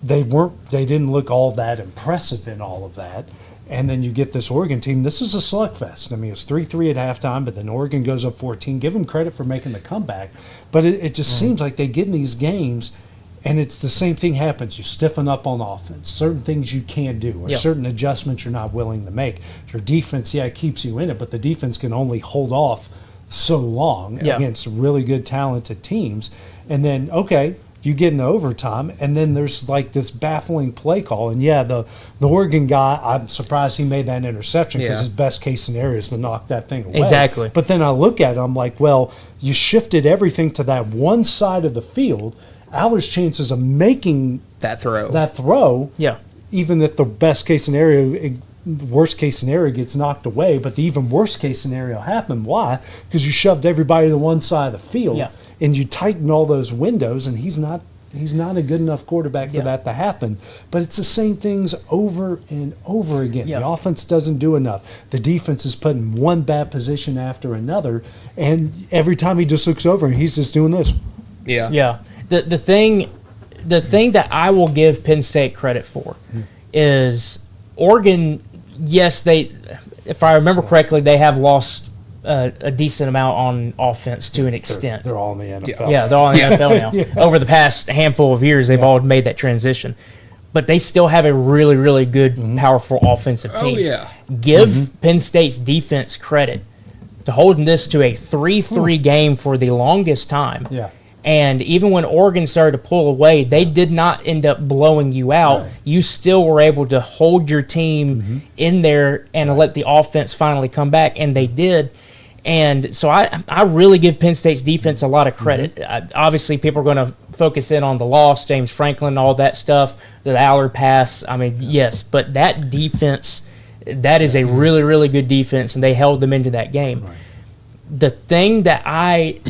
they didn't look all that impressive in all of that. And then you get this Oregon team. This is a slugfest. I mean, it's 3-3 at halftime, but then Oregon goes up 14. Give them credit for making the comeback, but it just seems like they get in these games. And it's the same thing happens. You stiffen up on offense. Certain things you can't do, or certain adjustments you're not willing to make. Your defense, it keeps you in it, but the defense can only hold off so long against really good, talented teams. And then, you get into overtime, and then there's like this baffling play call. And the Oregon guy, I'm surprised he made that interception because his best case scenario is to knock that thing away. Exactly. But then I look at it, I'm like, well, you shifted everything to that one side of the field. Aller's chances of making that throw, even if the best case scenario, worst case scenario gets knocked away, but the even worst case scenario happened. Why? Because you shoved everybody to one side of the field, and you tightened all those windows, and he's not a good enough quarterback for that to happen. But it's the same things over and over again. The offense doesn't do enough. The defense is put in one bad position after another, and every time he just looks over, he's just doing this. Yeah. The thing that I will give Penn State credit for is Oregon. Yes, if I remember correctly, they have lost a decent amount on offense to an extent. They're all in the NFL. Yeah, they're all in the NFL now. Over the past handful of years, they've all made that transition. But they still have a really, really good, powerful offensive team. Give Penn State's defense credit to holding this to a 3-3 game for the longest time. And even when Oregon started to pull away, they did not end up blowing you out. You still were able to hold your team in there and let the offense finally come back, and they did. And so I really give Penn State's defense a lot of credit. Obviously, people are going to focus in on the loss, James Franklin, all that stuff, the Allard pass. I mean, yes, but that defense, that is a really, really good defense, and they held them into that game. The thing that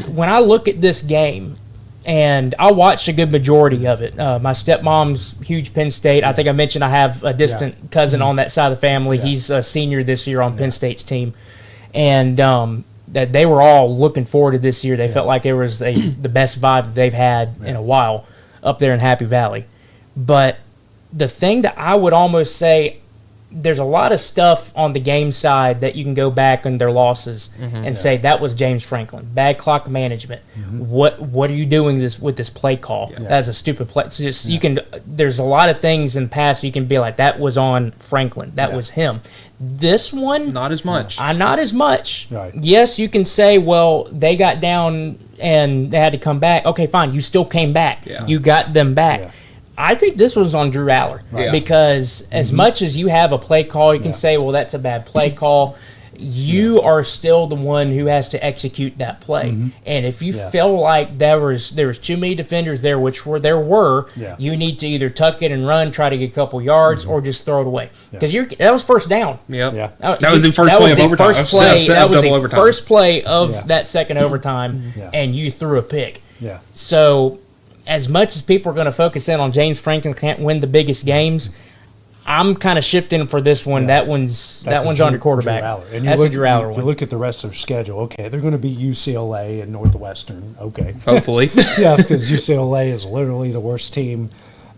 when I look at this game, and I watched a good majority of it. My stepmom's huge Penn State. I think I mentioned I have a distant cousin on that side of the family. He's a senior this year on Penn State's team. And that they were all looking forward to this year. They felt like it was the best vibe they've had in a while up there in Happy Valley. But the thing that I would almost say, there's a lot of stuff on the game side that you can go back on their losses and say that was James Franklin, bad clock management. What are you doing with this play call? That's a stupid play. It's just you can. There's a lot of things in the past you can be like that was on Franklin. That was him. This one, not as much. Not as much. Right. Yes, you can say, well, they got down and they had to come back. Okay, fine. You still came back. You got them back. I think this was on Drew Aller because as much as you have a play call, you can say, well, that's a bad play call. You are still the one who has to execute that play. And if you feel like there was too many defenders there, which there were, you need to either tuck it and run, try to get a couple yards, or just throw it away. Because that was first down. That was the first play of overtime. That was the first play of that second overtime, and you threw a pick. So as much as people are going to focus in on James Franklin can't win the biggest games, I'm kind of shifting for this one. That one's on your quarterback. That's a Drew Aller one. You look at the rest of their schedule. Okay, they're going to beat UCLA and Northwestern. Okay, hopefully, because UCLA is literally the worst team.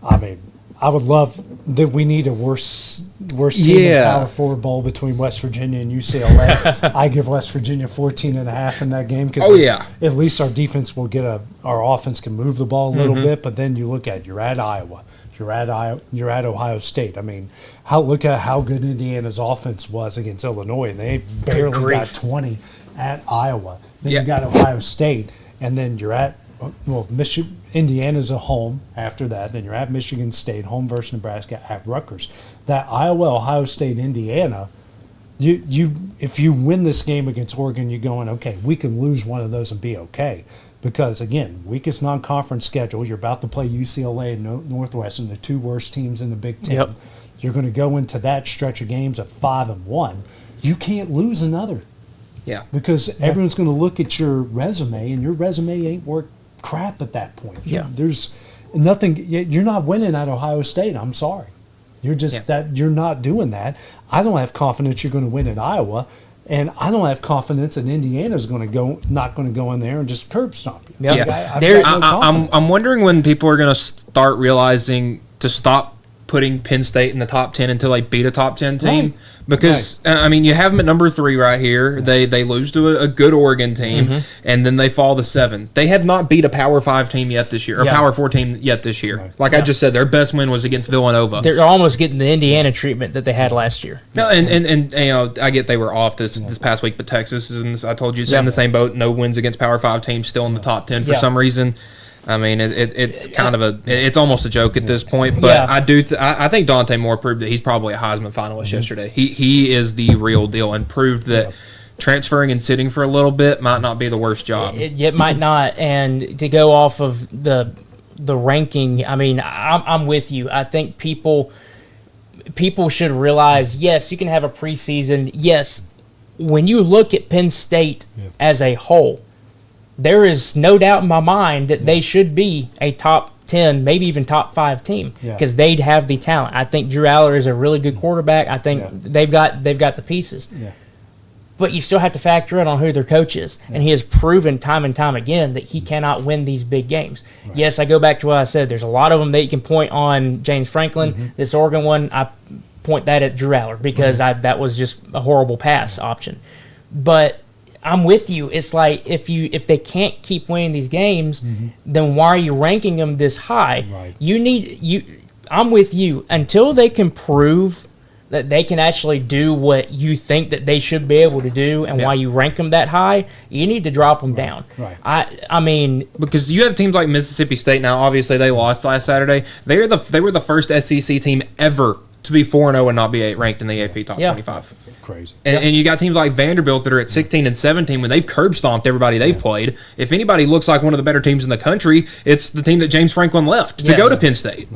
I mean, I would love that. We need a worse team in the Power Four Bowl between West Virginia and UCLA. I give West Virginia 14.5 in that game because at least our defense will get our offense can move the ball a little bit. But then you look at you're at Iowa. You're at Ohio State. I mean, look at how good Indiana's offense was against Illinois, and they barely got 20 at Iowa. Then you got Ohio State, and then you're at Indiana's a home after that. Then you're at Michigan State, home versus Nebraska, at Rutgers. That Iowa, Ohio State, Indiana. If you win this game against Oregon, you're going, okay, we can lose one of those and be okay. Because, again, weakest non-conference schedule. You're about to play UCLA and Northwestern, the two worst teams in the Big Ten. You're going to go into that stretch of games at 5-1. You can't lose another. Because everyone's going to look at your resume, and your resume ain't worth crap at that point. There's nothing. You're not winning at Ohio State. I'm sorry. You're just you're not doing that. I don't have confidence you're going to win at Iowa. And I don't have confidence that Indiana's not going to go in there and just curb stomp you. I'm wondering when people are going to start realizing to stop putting Penn State in the top 10 until they beat a top 10 team. Because, I mean, you have them at number 3 right here. They lose to a good Oregon team, and then they fall to 7. They have not beat a Power 5 team yet this year, or Power 4 team yet this year. Like I just said, their best win was against Villanova. They're almost getting the Indiana treatment that they had last year. No, and you know, I get they were off this past week, but Texas is, I told you, is in the same boat. No wins against Power 5 teams, still in the top 10 for some reason. I mean, it's kind of it's almost a joke at this point, but I think Dante Moore proved that he's probably a Heisman finalist yesterday. He is the real deal and proved that transferring and sitting for a little bit might not be the worst job. It might not, and to go off of the ranking, I mean, I'm with you. I think people should realize, yes, you can have a preseason. Yes, when you look at Penn State as a whole, there is no doubt in my mind that they should be a top 10, maybe even top 5 team because they'd have the talent. I think Drew Aller is a really good quarterback. I think they've got the pieces. But you still have to factor in on who their coach is. And he has proven time and time again that he cannot win these big games. Yes, I go back to what I said. There's a lot of them that you can point on James Franklin. This Oregon one, I point that at Drew Aller because that was just a horrible pass option. But I'm with you. It's like if they can't keep winning these games, then why are you ranking them this high? I'm with you. Until they can prove that they can actually do what you think that they should be able to do, and why you rank them that high, you need to drop them down. I mean, because you have teams like Mississippi State now. Obviously, they lost last Saturday. They were the first SEC team ever to be 4-0 and not be ranked in the AP top 25. Crazy. And you got teams like Vanderbilt that are at 16 and 17 when they've curb stomped everybody they've played. If anybody looks like one of the better teams in the country, it's the team that James Franklin left to go to Penn State.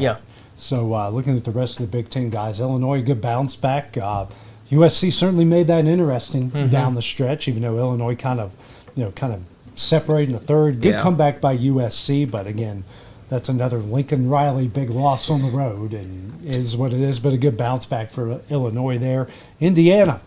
So looking at the rest of the Big Ten guys, Illinois, good bounce back. USC certainly made that interesting down the stretch, even though Illinois kind of separated in the third. Good comeback by USC, but again, that's another Lincoln Riley big loss on the road, and is what it is. But a good bounce back for Illinois there. Indiana,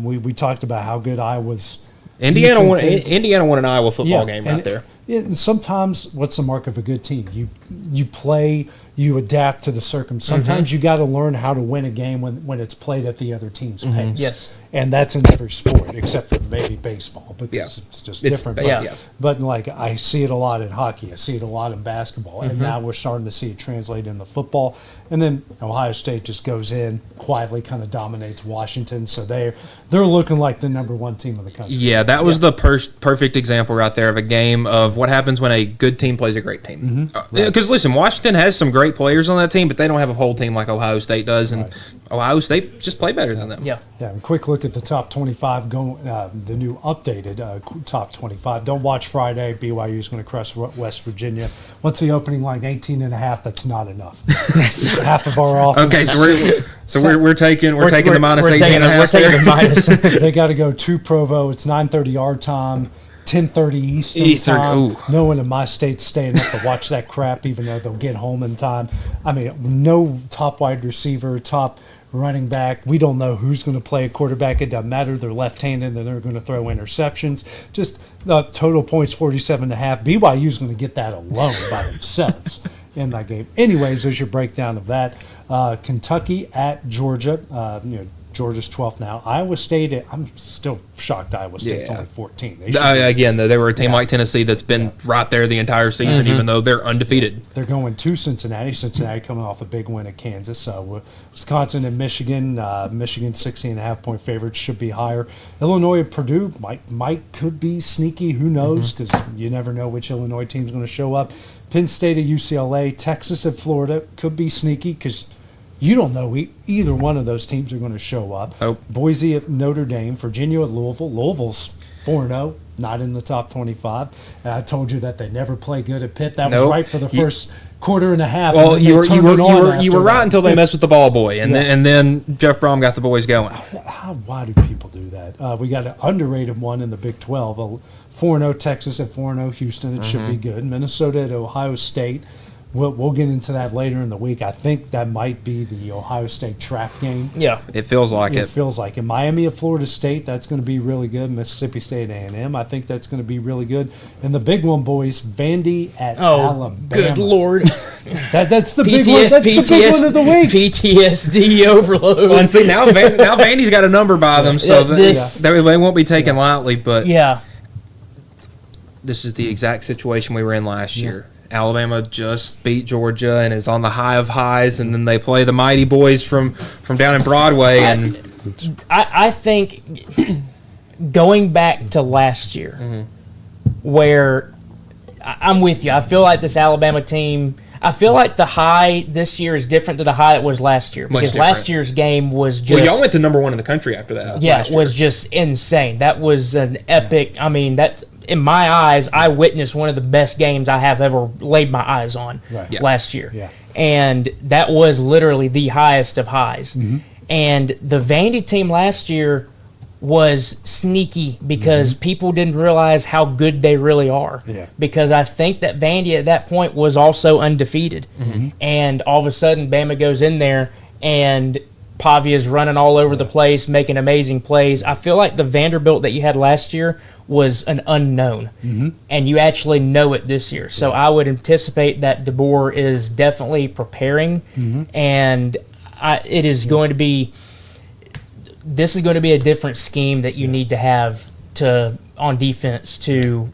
we talked about how good Iowa's Indiana won an Iowa football game right there. And sometimes, what's the mark of a good team? You play, you adapt to the circumstances. Sometimes you got to learn how to win a game when it's played at the other team's pace. And that's in every sport except for maybe baseball because it's just different. But like I see it a lot in hockey. I see it a lot in basketball. And now we're starting to see it translate into football. And then Ohio State just goes in, quietly kind of dominates Washington. So they're looking like the number 1 team in the country. Yeah, that was the perfect example right there of a game of what happens when a good team plays a great team. Because listen, Washington has some great great players on that team, but they don't have a whole team like Ohio State does, and Ohio State just play better than them. Yeah. Yeah, and quick look at the top 25, the new updated top 25. Don't watch Friday. BYU is going to crush West Virginia. What's the opening line? 18.5. That's not enough. Half of our offense. Okay, so we're taking the minus 18.5. We're taking the minus. They got to go to Provo. It's 9:30 our time. 10:30 Eastern time. Ooh. No one in my state's staying up to watch that crap, even though they'll get home in time. I mean, no top wide receiver, top running back. We don't know who's going to play a quarterback. It doesn't matter. They're left-handed, and they're going to throw interceptions. Just total points 47.5. BYU's going to get that alone by themselves in that game. Anyways, there's your breakdown of that. Kentucky at Georgia. Georgia's 12th now. Iowa State, I'm still shocked Iowa State's only 14. Again, they were a team like Tennessee that's been right there the entire season, even though they're undefeated. They're going to Cincinnati. Cincinnati coming off a big win at Kansas. Wisconsin and Michigan. Michigan 16.5-point favorites, should be higher. Illinois and Purdue could be sneaky. Who knows? Because you never know which Illinois team's going to show up. Penn State at UCLA. Texas at Florida could be sneaky because you don't know either one of those teams are going to show up. Nope. Boise at Notre Dame, Virginia at Louisville. Louisville's 4-0, not in the top 25. And I told you that they never play good at Pitt. That was right for the first quarter and a half. Well, you were right that. until they messed with the ball boy, and then Jeff Brom got the boys going. Why do people do that? We got an underrated one in the Big 12. 4-0 Texas at 4-0 Houston. It should be good. Minnesota at Ohio State. We'll get into that later in the week. I think that might be the Ohio State trap game. Yeah. It feels like it. It feels like it. Miami at Florida State, that's going to be really good. Mississippi State A&M, I think that's going to be really good. And the big one, boys, Vandy at Alabama. Good Lord. That's the big one. That's the big one of the week. PTSD overload. Well, and see, now Vandy's got a number by them, so they won't be taken lightly. But this is the exact situation we were in last year. Alabama just beat Georgia and is on the high of highs, and then they play the mighty boys from down in Broadway. And I think going back to last year, where I'm with you, I feel like this Alabama team. I feel like the high this year is different than the high it was last year, because last year's game was just. Well, y'all went to number 1 in the country after that. Yeah, it was just insane. That was an epic. I mean, that's. In my eyes, I witnessed one of the best games I have ever laid my eyes on last year. Yeah. And that was literally the highest of highs. And the Vandy team last year was sneaky because people didn't realize how good they really are. Yeah. Because I think that Vandy at that point was also undefeated. And all of a sudden, Bama goes in there and Pavia's running all over the place, making amazing plays. I feel like the Vanderbilt that you had last year was an unknown, and you actually know it this year. So I would anticipate that DeBoer is definitely preparing, and it is going to be. This is going to be a different scheme that you need to have on defense to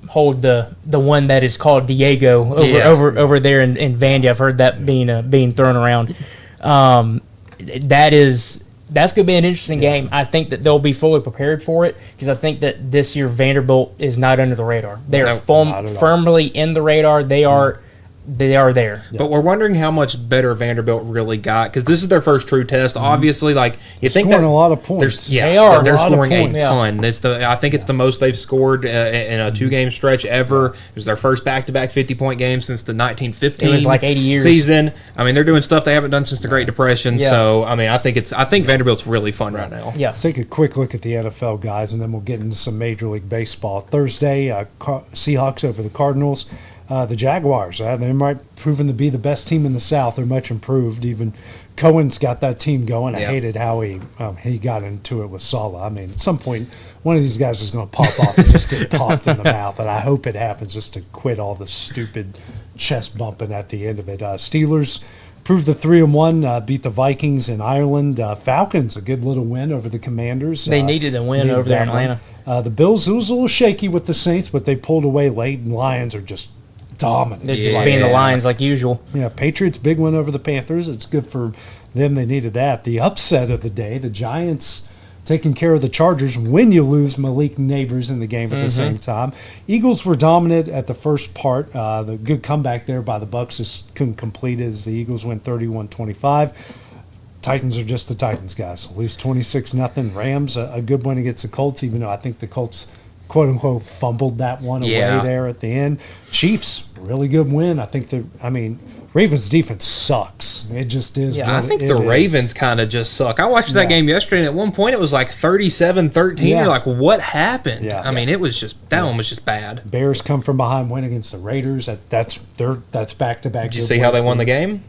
hold the one that is called Diego over there in Vandy. I've heard that being thrown around. That's going to be an interesting game. I think that they'll be fully prepared for it because I think that this year Vanderbilt is not under the radar. They are firmly in the radar. They are there. But we're wondering how much better Vanderbilt really got, because this is their first true test. Obviously, like you think scoring a lot of points. They are. They're scoring a ton. I think it's the most they've scored in a 2-game stretch ever. It was their first back-to-back 50-point game since the 1915. It was like 80 years season. I mean, they're doing stuff they haven't done since the Great Depression. Yeah. So I mean, I think Vanderbilt's really fun right now. Yeah. Let's take a quick look at the NFL guys, and then we'll get into some Major League Baseball. Thursday, Seahawks over the Cardinals. The Jaguars, they might proven to be the best team in the South. They're much improved. Even Cohen's got that team going. I hated how he got into it with Saleh. I mean, at some point, one of these guys is going to pop off and just get popped in the mouth, and I hope it happens just to quit all the stupid chest bumping at the end of it. Steelers proved the 3-1, beat the Vikings in Ireland. Falcons, a good little win over the Commanders. They needed a win over there in Atlanta. The Bills, it was a little shaky with the Saints, but they pulled away late, and Lions are just dominant. They're just being the Lions like usual. Yeah, Patriots, big win over the Panthers. It's good for them. They needed that. The upset of the day, the Giants taking care of the Chargers when you lose Malik Neighbors in the game at the same time. Eagles were dominant at the first part. The good comeback there by the Bucs just couldn't complete it as the Eagles went 31-25. Titans are just the Titans, guys. Lose 26-0. Rams, a good win against the Colts, even though I think the Colts, quote-unquote, fumbled that one away there at the end. Chiefs, really good win. I think Ravens' defense sucks. It just is. Yeah, I think the Ravens kind of just suck. I watched that game yesterday, and at one point it was like 37-13. Yeah. You're like, what happened? Yeah. I mean, it was just that one was just bad. Bears come from behind, win against the Raiders. That's back-to-back. Did you see how they won the game?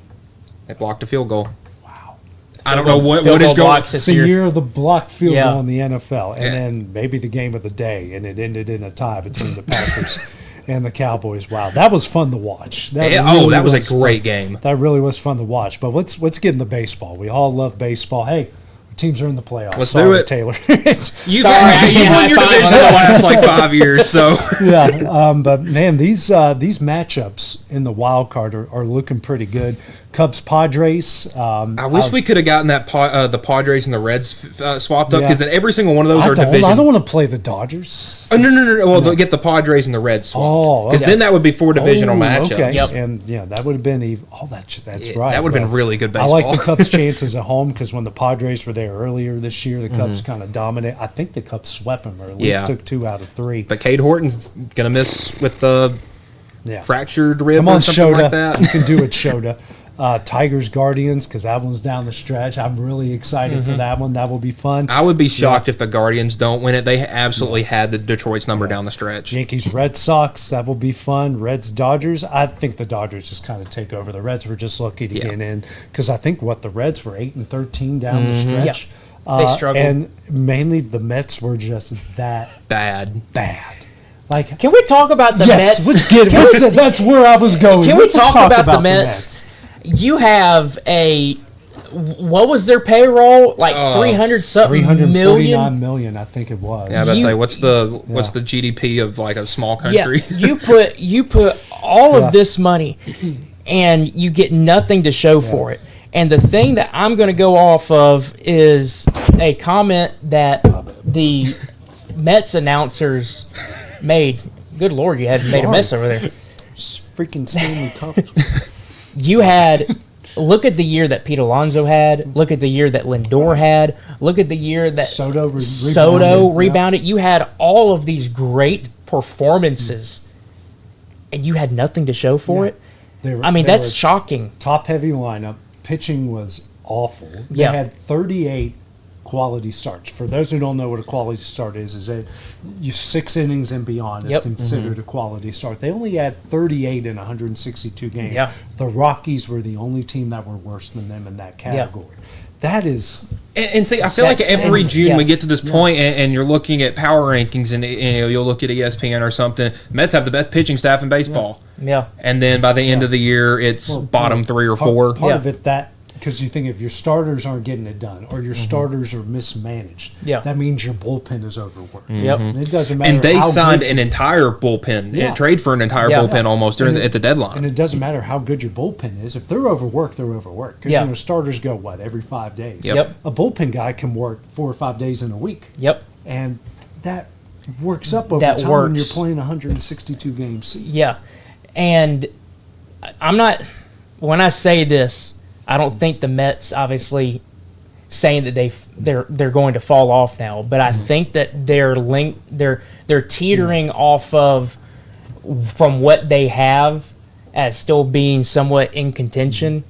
They blocked a field goal. Wow. I don't know what Field is goal going. blocks It's this the year. year of the blocked field Yeah. goal in the NFL, and Yeah. then maybe the game of the day, and it ended in a tie between the Packers and the Cowboys. Wow, that was fun to watch. That Was a great fun. game. That really was fun to watch. But let's get into baseball. We all love baseball. Hey, our teams are in the playoffs. Let's Sorry, do it. Taylor. You've I you can't won your high-five division on the last like 5 years, so Yeah, but man, these matchups in the wild card are looking pretty good. Cubs Padres. I wish we could have gotten that the Padres and the Reds swapped up Yeah. because then every single one of those I are division. don't want to play the Dodgers. Oh no! Well, they'll get the Padres and the Reds swapped because okay. then that would be 4 divisional matchups. Okay. Yep. And yeah, that would have been even. Oh, that's Yeah, right. that would have been But really good I baseball. like the Cubs' chances at home because when the Padres were there earlier this year, the Cubs kind of dominated. I think the Cubs swept them, or at least Yeah. took 2 out of 3. But Cade Horton's gonna miss with the Yeah. fractured rib Come or on, something Shota. like that. You can do it, Shota. Tigers Guardians, because that one's down the stretch. I'm really excited for that one. That will be fun. I would be shocked if the Guardians don't win it. They absolutely had the Detroit's number down the stretch. Yankees Red Sox, that will be fun. Reds Dodgers, I think the Dodgers just kind of take over. The Reds were just lucky to get in because I think the Reds were 8-13 down the stretch. They struggled. And mainly the Mets were just that Bad. bad. Like, Can we talk about the yes, Mets? let's get it. That's where I was going. Can we Let's talk about the Mets? You have what was their payroll? Like 300 something million? 349 million, I think it was. Yeah, that's You- like what's the GDP of like a small Yeah, country? you put all of this money, and you get nothing to show for it. And the thing that I'm going to go off of is a comment that the Mets announcers made. Good Lord, you had made a mess over there. Freaking Stanley Cup. You had look at the year that Pete Alonso had. Look at the year that Lindor had. Look at the year that Soto rebounded. You had all of these great performances, and you had nothing to show for it. I mean, that's shocking. Top heavy lineup. Pitching was awful. They Yeah. had 38 quality starts. For those who don't know what a quality start is that you 6 innings and beyond is Yep. considered a quality start. They only had 38 in 162 games. Yeah. The Rockies were the only team that were worse than them in that category. That is And see, I feel like That's- every June yeah. we get to this point and you're looking at power rankings and you'll look at ESPN or something. Mets have the best pitching staff in baseball. Yeah. And then by the end of the year, it's bottom 3 or 4. Part Yeah. of it because you think if your starters aren't getting it done or your starters are mismanaged, Yeah. that means your bullpen is overworked. Yep. And it doesn't matter. And they how signed good an entire bullpen, Yeah. trade for an entire Yeah. bullpen almost And at the deadline. And it doesn't matter how good your bullpen is. If they're overworked, they're overworked. Because Yeah. starters go every 5 days. Yep. A bullpen guy can work 4 or 5 days in a week, Yep. and that works up over That time when you're works. playing 162 games. Yeah. And I'm not when I say this, I don't think the Mets obviously saying that they're going to fall off now, but I think that they're teetering off of from what they have as still being somewhat in contention.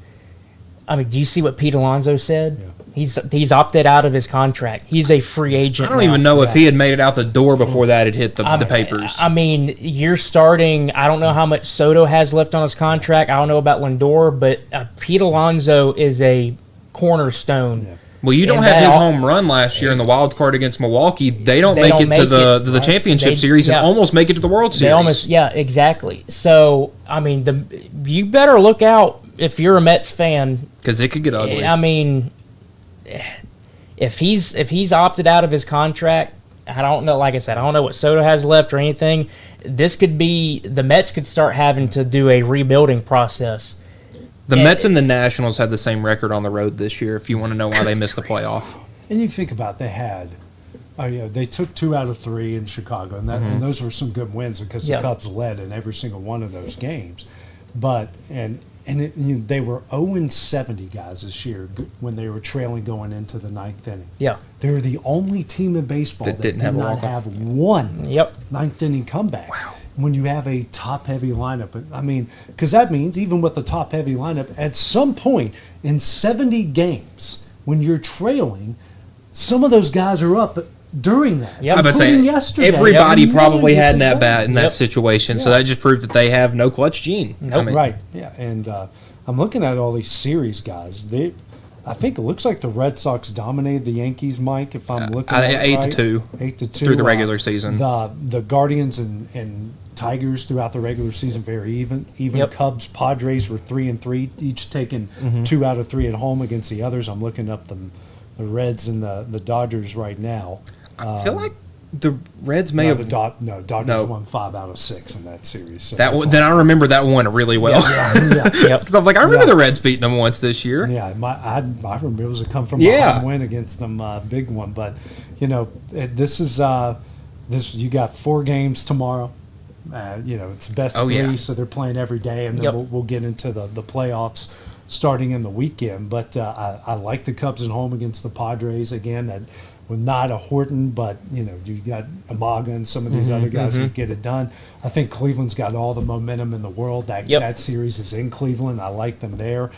I mean, do you see what Pete Alonso said? He's opted out of his contract. He's a free agent. I don't now. even know if he had made it out the door before that had hit the papers. I mean, you're starting. I don't know how much Soto has left on his contract. I don't know about Lindor, but Pete Alonso is a cornerstone. Well, you don't And have that his all- home run last year in the wild card against Milwaukee. They don't They make don't it to make the it, the right. championship They- series yeah. and almost make it to the World Series. They almost, yeah, exactly. So, I mean, you better look out if you're a Mets fan. because it could get ugly. I mean, if he's opted out of his contract, I don't know. Like I said, I don't know what Soto has left or anything. This could be the Mets could start having to do a rebuilding process. The Mets and the Nationals had the same record on the road this year. If you want to know why they missed the playoff, And you think about they took 2 out of 3 in Chicago, and those were some good wins because the Cubs led in every single one of those games. But they were 0-70 guys this year when they were trailing going into the 9th inning. Yeah. They were the only team in baseball that did have not have one Yep. 9th inning comeback. Wow. When you have a top-heavy lineup, I mean, because that means even with the top-heavy lineup, at some point in 70 games, when you're trailing, some of those guys are up during that. Yeah, I would say yesterday, everybody probably had an that at-bat in that situation, so that just proved that they have no clutch gene. Nope. Right, yeah. And I'm looking at all these series guys. I think it looks like the Red Sox dominated the Yankees, Mike, if I'm looking at it right. 8-2. 8-2. Through the regular season. The Guardians and Tigers throughout the regular season very even. Yep. Cubs, Padres were 3-3, each taking 2 out of 3 at home against the others. I'm looking up the Reds and the Dodgers right now. I feel like the Reds may have. Dodgers won 5 out of 6 in that series. So Then I remember that one really well. Yeah. Because I was like, I remember the Reds beating them once this year. Yeah, I remember it was a come from behind win against them, big one. But this is you got 4 games tomorrow. It's best 3, so they're playing every day, and then we'll get into the playoffs starting in the weekend. But I like the Cubs at home against the Padres again. That with not a Horton, but you got Amaga and some of these other guys who get it done. I think Cleveland's got all the momentum in the world. That series is in Cleveland. I like them there.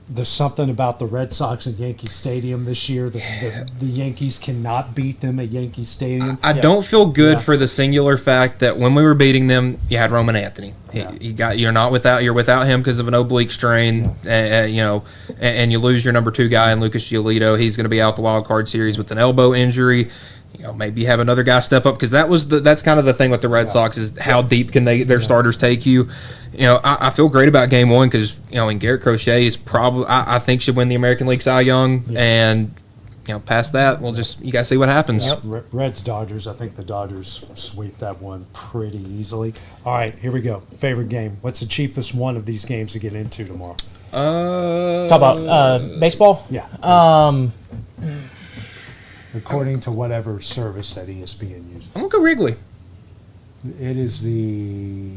There's something about the Red Sox at Yankee Stadium this year. The Yankees cannot beat them at Yankee Stadium. I don't feel good for the singular fact that when we were beating them, you had Roman Anthony. You're without him because of an oblique strain, and you lose your number 2 guy in Lucas Giolito. He's going to be out the wild card series with an elbow injury. Maybe have another guy step up because that's kind of the thing with the Red Sox is how deep can their starters take you. I feel great about Game 1 because and Garrett Crochet is probably I think should win the American League Cy Young, and past that you guys see what happens. Reds Dodgers. I think the Dodgers sweep that one pretty easily. All right, here we go. Favorite game. What's the cheapest one of these games to get into tomorrow? Talk about baseball. Yeah. According to whatever service that ESPN uses. I'm gonna go Wrigley. It is the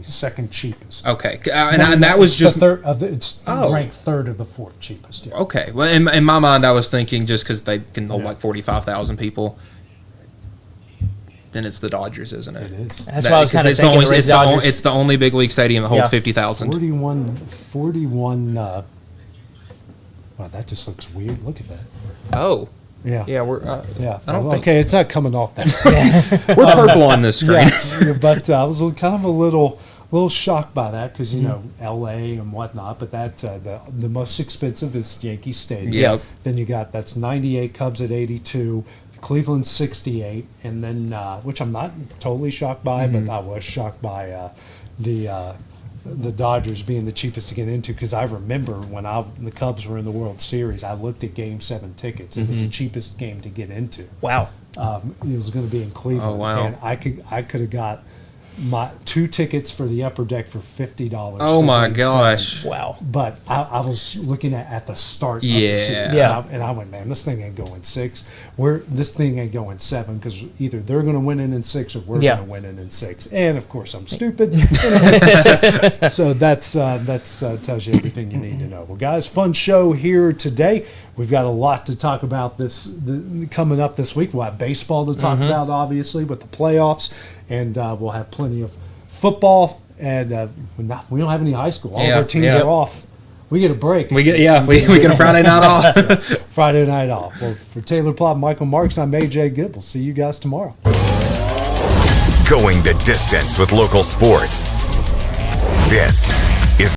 second cheapest. Okay, and that was just third of it's ranked third of the 4th cheapest. Yeah. Okay, well, in my mind, I was thinking just because they can hold like 45,000 people, then it's the Dodgers, isn't it? It is. That's why I was kind of thinking it's the only big league stadium that holds 50,000. 41. Wow, that just looks weird. Look at that. Oh. Yeah. Yeah, we're. I don't think. Okay, it's not coming off that. We're purple on this screen. But I was kind of a little shocked by that because L.A. and whatnot. But that the most expensive is Yankee Stadium. Yep. Then you got that's 98, Cubs at 82, Cleveland 68, and then which I'm not totally shocked by, but I was shocked by the Dodgers being the cheapest to get into because I remember when the Cubs were in the World Series, I looked at Game 7 tickets. It was the cheapest game to get into. Wow. It was going to be in Cleveland. Oh, wow. And I could have got my 2 tickets for the upper deck for $50. Oh my gosh! Wow! But I was looking at the start. Of the series, and I went, man, this thing ain't going 6. This thing ain't going 7 because either they're going to win it in 6 or we're going to win it in 6. And of course, I'm stupid. So that's tells you everything you need to know. Well, guys, fun show here today. We've got a lot to talk about coming up this week. We'll have baseball to talk about, obviously, with the playoffs, and we'll have plenty of football. And we don't have any high school. All of our teams are off. We get a break. We get a Friday night off. Friday night off. Well, for Taylor Plott, Michael Marks, I'm AJ Gibb. We'll see you guys tomorrow. Going the distance with local sports. This